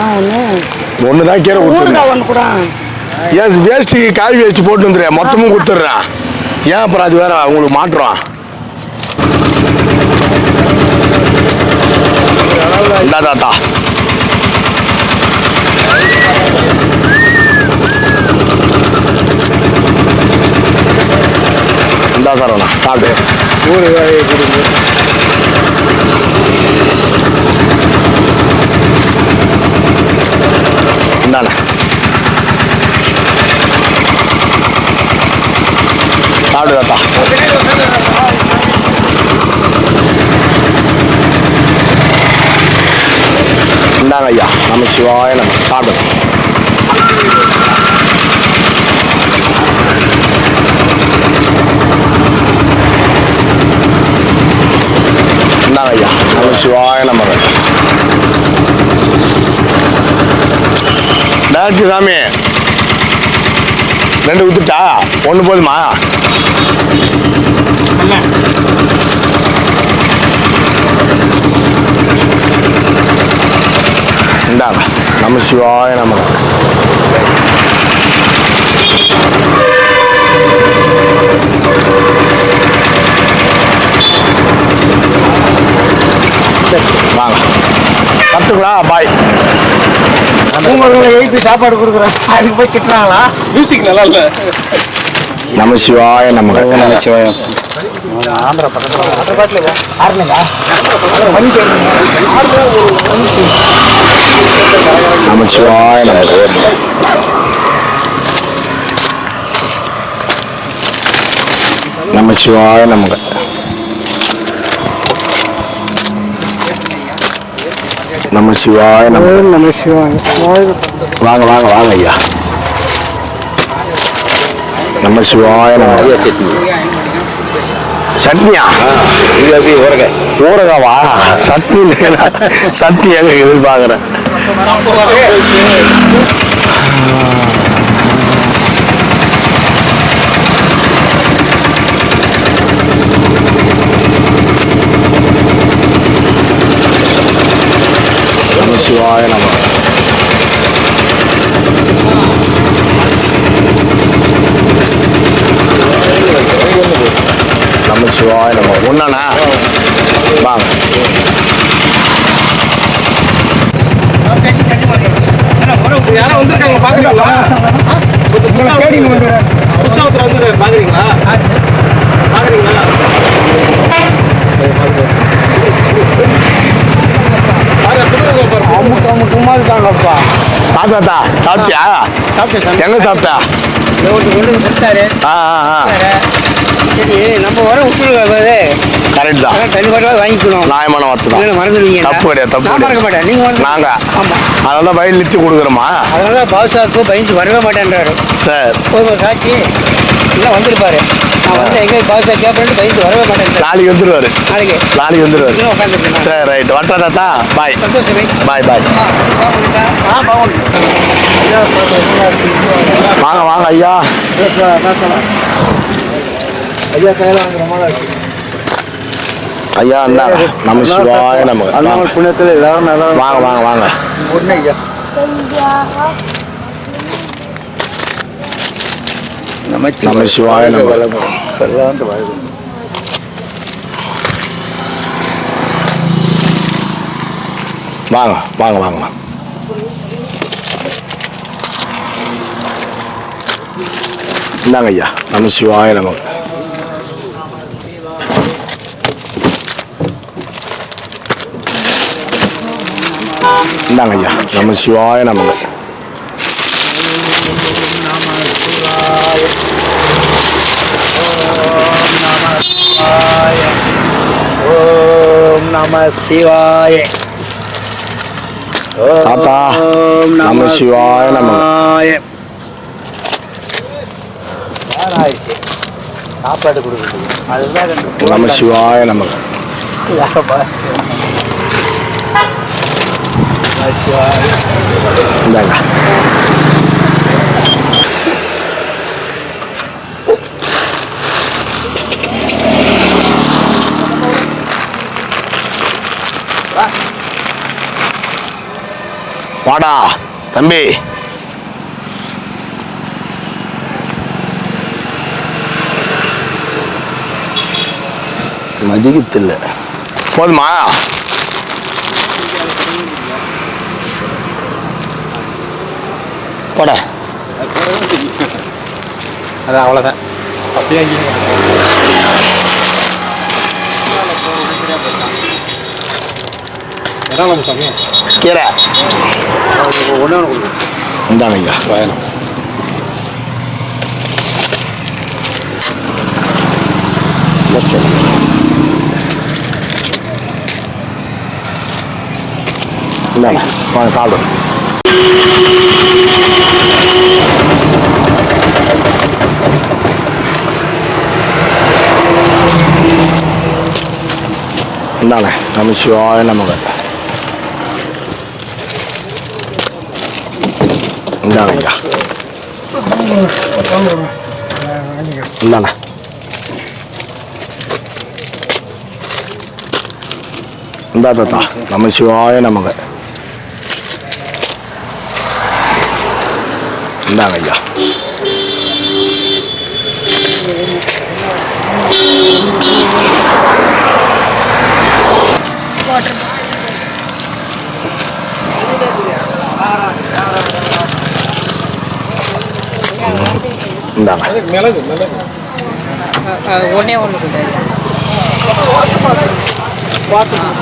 ஒன்று தான் கீரை கொடுத்துருங்க. ஒன்று கூட ஏன் வேஸ்ட்டுக்கு காய் வேஸ்ட்டு போட்டு வந்துடுறேன். மொத்தமும் கொடுத்துட்றேன். ஏன் அப்புறம் அது வேற உங்களுக்கு மாட்டுறோம். இந்தா தாத்தா இந்தா சரவணா சாப்பிடு. ஊறு காயை கொடுங்க. இந்தாண்ணே சாப்பிடு தாத்தா. இந்தாங்க ஐயா, நம்ம சிவாய நம்ம சாப்பிடு. இந்தாங்க ஐயா, நம்ம சிவாய நம்ம. டேரக்ட் சாமி 2 ஊத்துட்டா 1 போதுமா? இந்தாங்க நம்ம சிவாய நம்ம. வாங்க கத்துங்களா பாய். எழுப்பி சாப்பாடு கொடுக்குறேன், அதுக்கு போய் திட்டுறாங்களா? மியூசிக் நல்லா இல்லை. நம்ம சிவாய நம்ம. நம்ம சிவாயம் ஆந்திரா பக்கத்தில் ஆறுனுங்க நம்ம சிவாய நம்ம. நம்ம சிவாய நமக்கு. நம்ம சிவாய நம்ம. நம்ம சிவாயம். வாங்க வாங்க வாங்க ஐயா. நம்ம சிவாய நம்ம. சட்னியா? ஊறுகாவா? சட்னி சட்னி எங்க எதிர்பார்க்குறேன். நம்ம சிவாய நம்ம. நம்ம சிவாய நம்ம. ஒண்ணாண்ணா வாங்க. யாரும் வந்திருக்காங்க பாக்குறீங்களா? புதுசாக வந்து பாக்குறீங்களா? பாக்குறீங்களா? அமுக்கமா இருக்காங்கப்பா. தாத்தா சாப்பிட்டியா? சாப்பிட்டேன். எங்க சாப்பிட்டா? ஒருத்தர் கொண்டு வந்து கொடுத்தாரு. சரி நம்ம வர விட்டுருக்காது. கரெக்ட் தான். தனி பாட்டில் வாங்கிக்கணும். நியாயமான வார்த்தை தான். மறந்துடுவீங்க. தப்பு கிடையாது, தப்பு நான் மறக்க கிடையாது. மாட்டேன், நீங்க மறந்து. நாங்க ஆமா. அதெல்லாம் வயல் லிச்சு கொடுக்குறோமா? அதனால பாதுஷாவுக்கு பயந்து வரவே மாட்டேன்றாரு. சார் ஒரு காட்சி எல்லாம் வந்திருப்பாரு. நான் வந்து எங்க பாதுஷா கேட்பேன் பயந்து வரவே மாட்டேன். நாளைக்கு வந்துருவாரு. நாளைக்கு வந்துருவாரு. உட்காந்துருக்கேன். Sir right. வட்டா தாத்தா பாய். சந்தோஷமே. பாய் பாய். வாங்க வாங்க ஐயா. ஐயா கையில் வாங்குற மாதிரி ஐயா இந்தாங்க நம்ம சிவாய நம்ம. அண்ணாமலை புண்ணியத்தில் எல்லாரும் நல்லா வாங்க வாங்க வாங்க. ஒன்று ஐயா நம்ம சிவாய நம்ம. வாங்க வாங்க வாங்க. இந்தாங்க ஐயா நம்ம சிவாய நம்ம. இந்தாங்க ஐயா நம்ம சிவாய நமக்கு. ஓம் நம சிவாய. தாத்தா நம்ம சிவாய நமக்கு. சாப்பாடு கொடுக்குறது அதுதான் நம்ம சிவாய நமக்கு. இந்தாங்க வாடா தம்பி. மதிக்கத்தில்லை போதுமா? போட அது அவ்வளோதான். அப்படியே கீரை ஒன்று இந்தாங்க ஐயா. கஷ்டம். இந்தாங்க வாங்க சாப்பிடுங்க. இந்தாங்க நம்ம சிவாய நமக்கு. இந்தாங்க ஐயா. இந்தாங்க. இந்தா தாத்தா நம்ம சிவாய நமக்கு. இந்தாங்க ஐயா. இந்தாங்க. ஒன்றே ஒன்று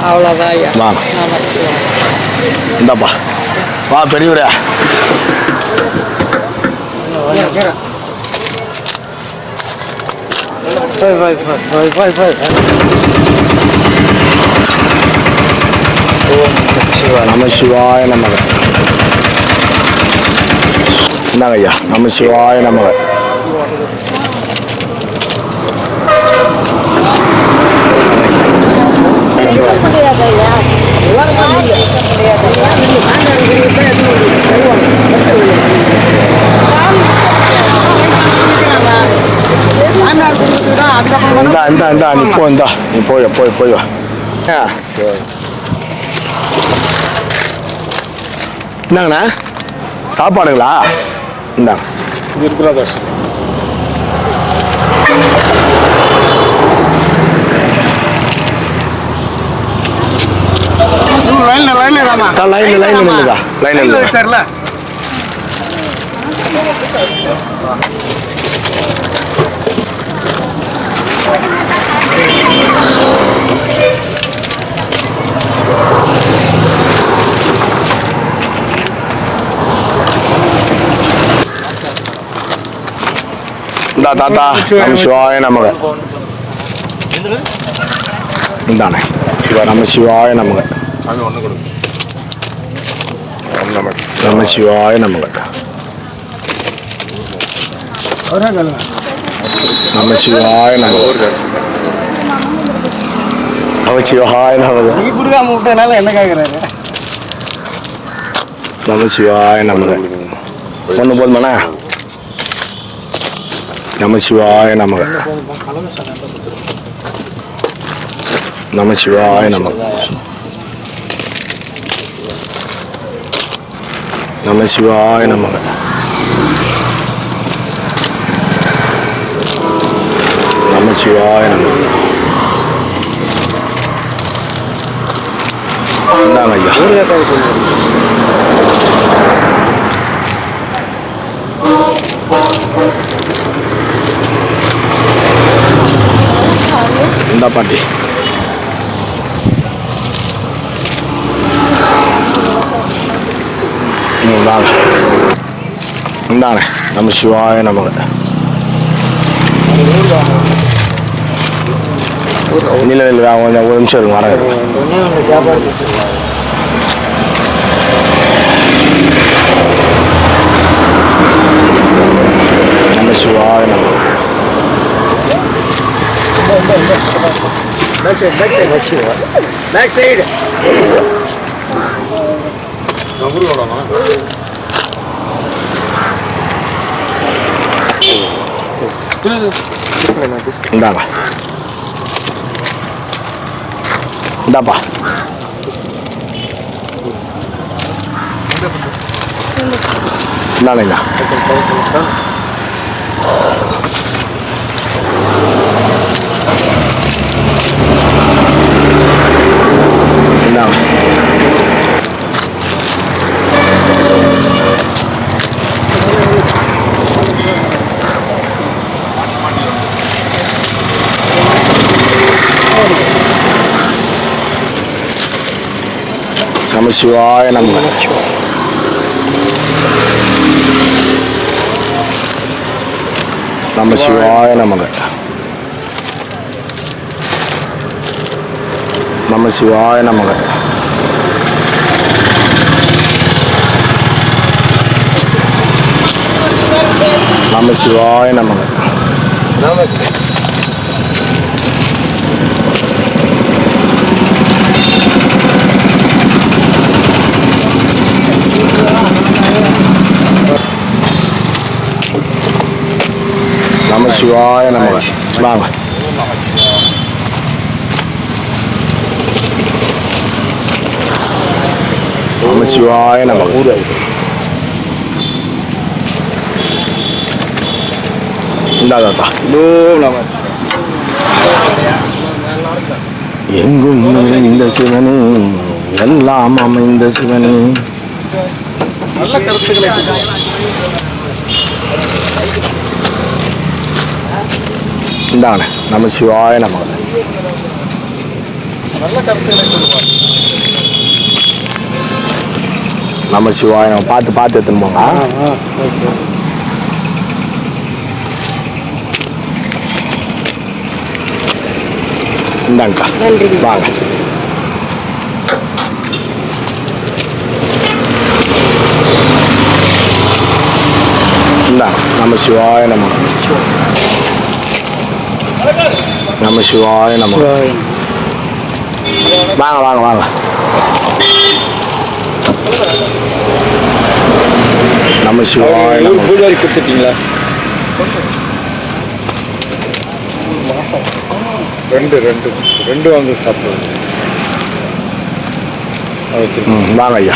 அவ்வளோதான் ஐயா. வாங்க. இந்தாப்பா வா பெரியவரே. நம சிவாய நமக. இந்தாங்க ஐயா நம சிவாய நமக. இந்தா நீ போய் வா. என்னங்கண்ணா சாப்பாடுங்களா? இந்தாங்க. இந்தா தாத்தா நம்ம சிவாய நமக. இந்தானே நம்ம சிவாய நமக. நம்ம சிவாய நமக. நம்ம சிவாய நமக. நம்ம சிவாய நமக. நீ கொடுக்காம விட்டனால என்ன கேட்குறாரு? நம்ம சிவாய நமக. ஒன்று போதுமாண்ணா? நம சிவாய நமக. நம சிவாய நமக. நம சிவாய நமக. நம சிவாய நமக. இந்தாங்க ஐயா. இந்த பாட்டி இந்தாங்க நம்ம சிவாய நமக. இல்லை கொஞ்சம் ஒரு நிமிஷம் இருக்கு வரேன். நம்ம சிவாய நமக. பேக் சைடு இந்தாங்க. இந்தாப்பா இந்தாங்க. இந்தாங்க. நம சிவாய நமக. நம சிவாய நமக. நம சிவாய நமக. நம சிவாய நமக. நம சிவாய நமக. வாங்க. நம சிவாய நமக. இந்தாதா எங்கும் நிறைந்த சிவனே, எல்லாம் அமைந்த சிவனே. நல்ல கருத்துக்களை இந்தாங்க. நம சிவாய நமக. நல்ல கருத்துக்களை சொல்லுவார். நம சிவாய நம்ம பார்த்து பார்த்து எடுத்துன்னு போங்க. இந்தாங்கக்கா வாங்க. இந்தாங்க. நம சிவாய நமக. நம சிவாய நமக. வாங்க வாங்க வாங்க. நம சிவாய நமக. பூஜாரி கொடுத்துட்டீங்களா? ரெண்டு வாங்க சாப்பிடுவோம். வாங்க ஐயா.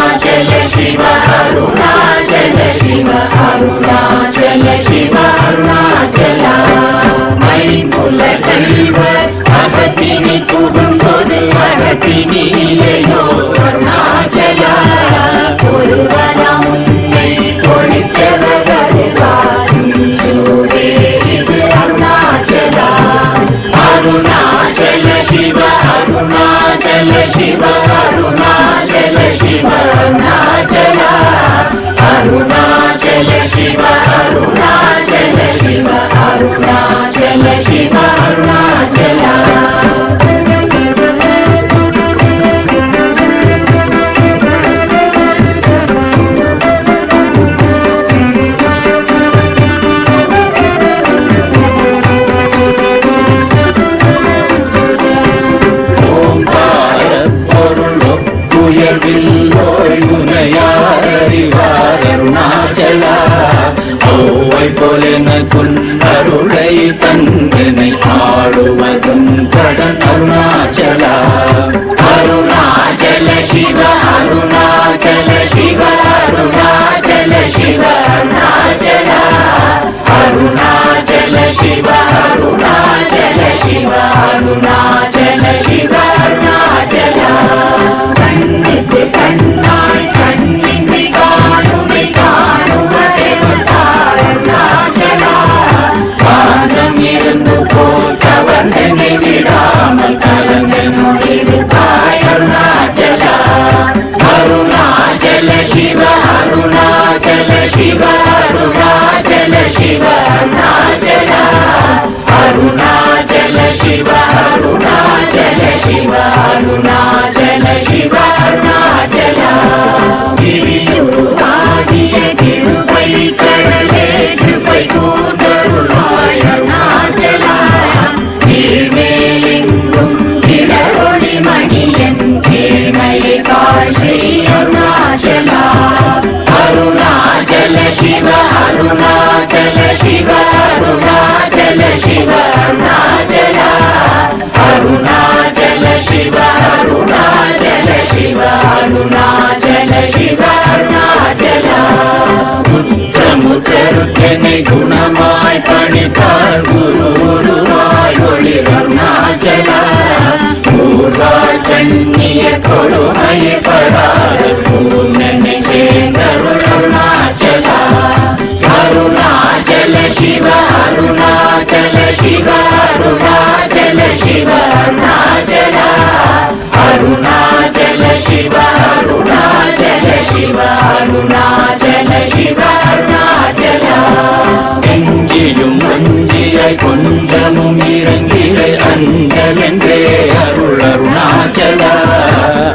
Aruණாச்சல அருணாச்சல அருணாச்சல சிவ அருணாச்சல சிவ அருணாச்சல சிவ அருணாச்சல அருணாச்சல சிவ அருணாச்சல சிவ அருணாச்சல சிவ அருணாச்சல கண்ணுக்கு கண்ணாய் கண்ணின்றி காணுமை காணுவதெவத்தார் அருணாச்சல காந்தம் இருந்து போல் கவர்ந்தனை விடாமல் கலந்து நொடிருப்பாய் அருணாச்சல அருணாச்சல சிவ அருணாச்சல சிவ அருணாச்சல சிவ அருணாச்சல அருணாச்சல சிவ அருணாச்சல சிவ அருணாச்சல சிவ அருணாச்சல கிரியுருவாகிய கிருபை கடலே கிருபை கூர்ந்தருளாய் அருணாச்சல கீழ்மேலெங்கும் கிளரொளி மணியன் கீழ்மையை காட்சி அருணாச்சல அருணாச்சல சிவ அருணாச்சல சிவ அருணாச்சல சிவ அருணாச்சல அருணாச்சல சிவ அருணாச்சல சிவ அருணாச்சல சிவ அருணாச்சல முத்தமுத்தருத்தனை குணமாய் பணித்தாள் குரு குருவாய் ஒளி அருணாச்சல ஊர்வாழ் கண்ணிய கொடுமையை படாத பூர்ணனை சேர்ந்தருள் அருணாச்சல அருணாச்சல சிவ அருணாச்சல சிவ அருணாச்சல சிவ அருணாச்சல அருணாச்சல சிவ அருணாச்சல சிவ அருணாச்சல சிவ அருணாச்சல எங்கிலும் வஞ்சியாய் கொஞ்சமும் இறங்கிலை அஞ்சலென்றே அருள் அருணாச்சல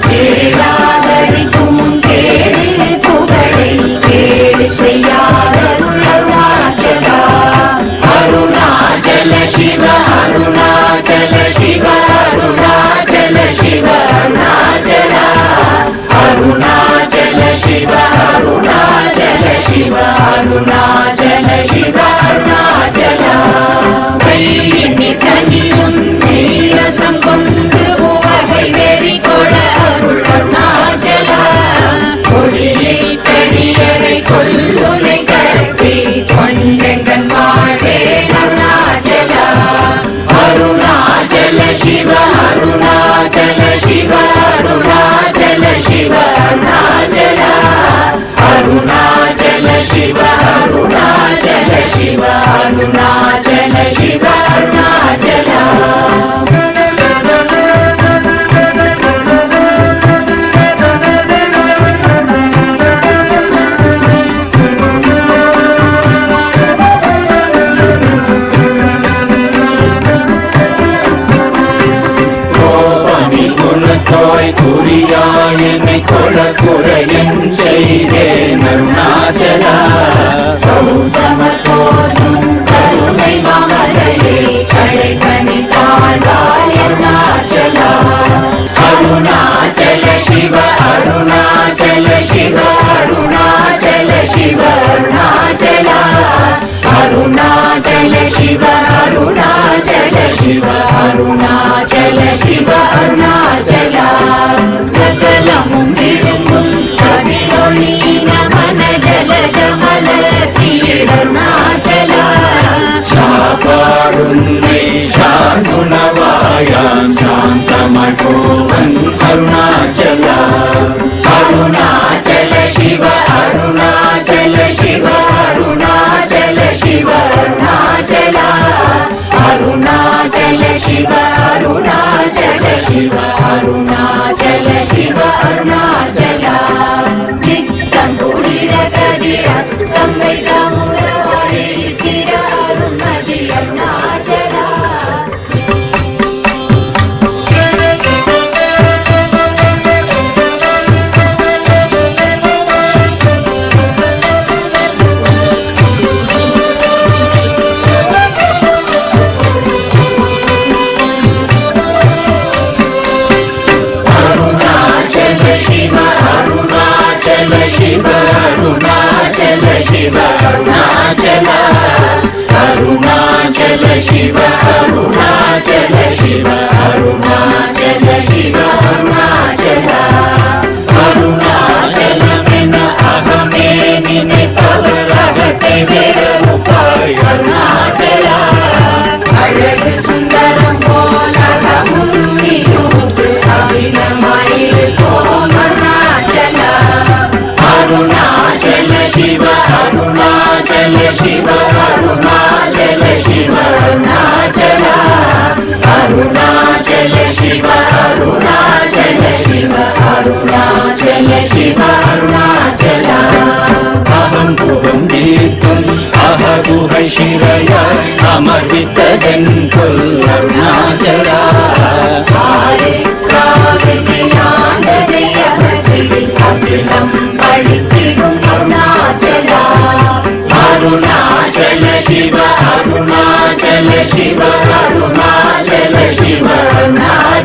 கேளாதரிக்கும் கேடில் புகழை கேடு செய்யாதருள் அருணாச்சல அருணாச்சல சிவ அருணாச்சல சிவ அருணாச்சல சிவ அருணாச்சல அருணாச்சல சிவ அருணாச்சல சிவ அருணாச்சல சிவ அருணாச்சல கையினி தனியும் நீரசம் கொண்டு உவகை வெறி கொள அருள் அருணாச்சல கொடியை செடியரை கொல்லுனை கட்டி கொண்டெங்கன் வாழ்வே அருணாச்சல அருணாச்சல சிவ அருணாச்சல சிவ அருணாச்சல சிவ அருணாச்சல அருணாச்சல சிவ அருணாச்சல சிவ அருணாச்சல சிவ அருணாச்சல குணத்தோய் குறியாய் என்னை கொள குறையன் செய்தேன் அருணாச்சல கௌதம தோற்றும் கருணை மமதையே கடை கணி தாழ்வாய் அருணாச்சல அருணாச்சல சிவ அருணாச்சல சிவ அருணாச்சல சிவ அருணாச்சல அருணாச்சல சிவ அருணாச்சல சிவ அருணாச்சல சிவ அருணாச்சல சகலமும் விரும்பும் கதிரொளியின மன ஜல ஜமல தீடருணாச்சல சாபாடுன்னை சாந்துணவாயாம் சாந்தமாய் போவன் அருணாச்சல அருணாச்சல சிவ அருணாச்சல சிவ அருணாச்சல சிவ அருணாச்சல அருணாச்சல சிவ அருணாச்சல சிவ அருணாச்சல சிவ அருணாச்சல சித்தம் குளிர கதிரஸ்தம் வைதமுரவழிக்கிற அருணதி அருணாச்சல शिव अरुणाचल शिव अरुणाचल अरुणाचल शिव अरुणाचल அருணாச்சல சிவ அருணாச்சல சிவ அருணாச்சல அருணாச்சலமென அகமே நினைப்பவர் அகத்தை வேறுபாய் அருணாச்சலா அழகு சுந்தரம் போலகமும் நீயூற்று அபிநமாயிருப்போம் அருணாச்சலா அருணாச்சல சிவ அருணாச்சல சிவ அருணாச்சல சிவ அருணாச்சலா அருணாச்சல சிவ அருணாச்சல சிவ அருணாச்சல சிவ அருணாச்சலா அகம் புகம் தீர்க்கும் அககுகை சிறையாய் அமர்வித்ததன் கொல் அருணாச்சலா ஆண்டதை அகற்றிடில் அகிலம் பழித்திடும் அருணாச்சலா அருணாச்சல சிவ அருணாச்சல சிவ அருணாச்சல சிவ அருணாச்சலா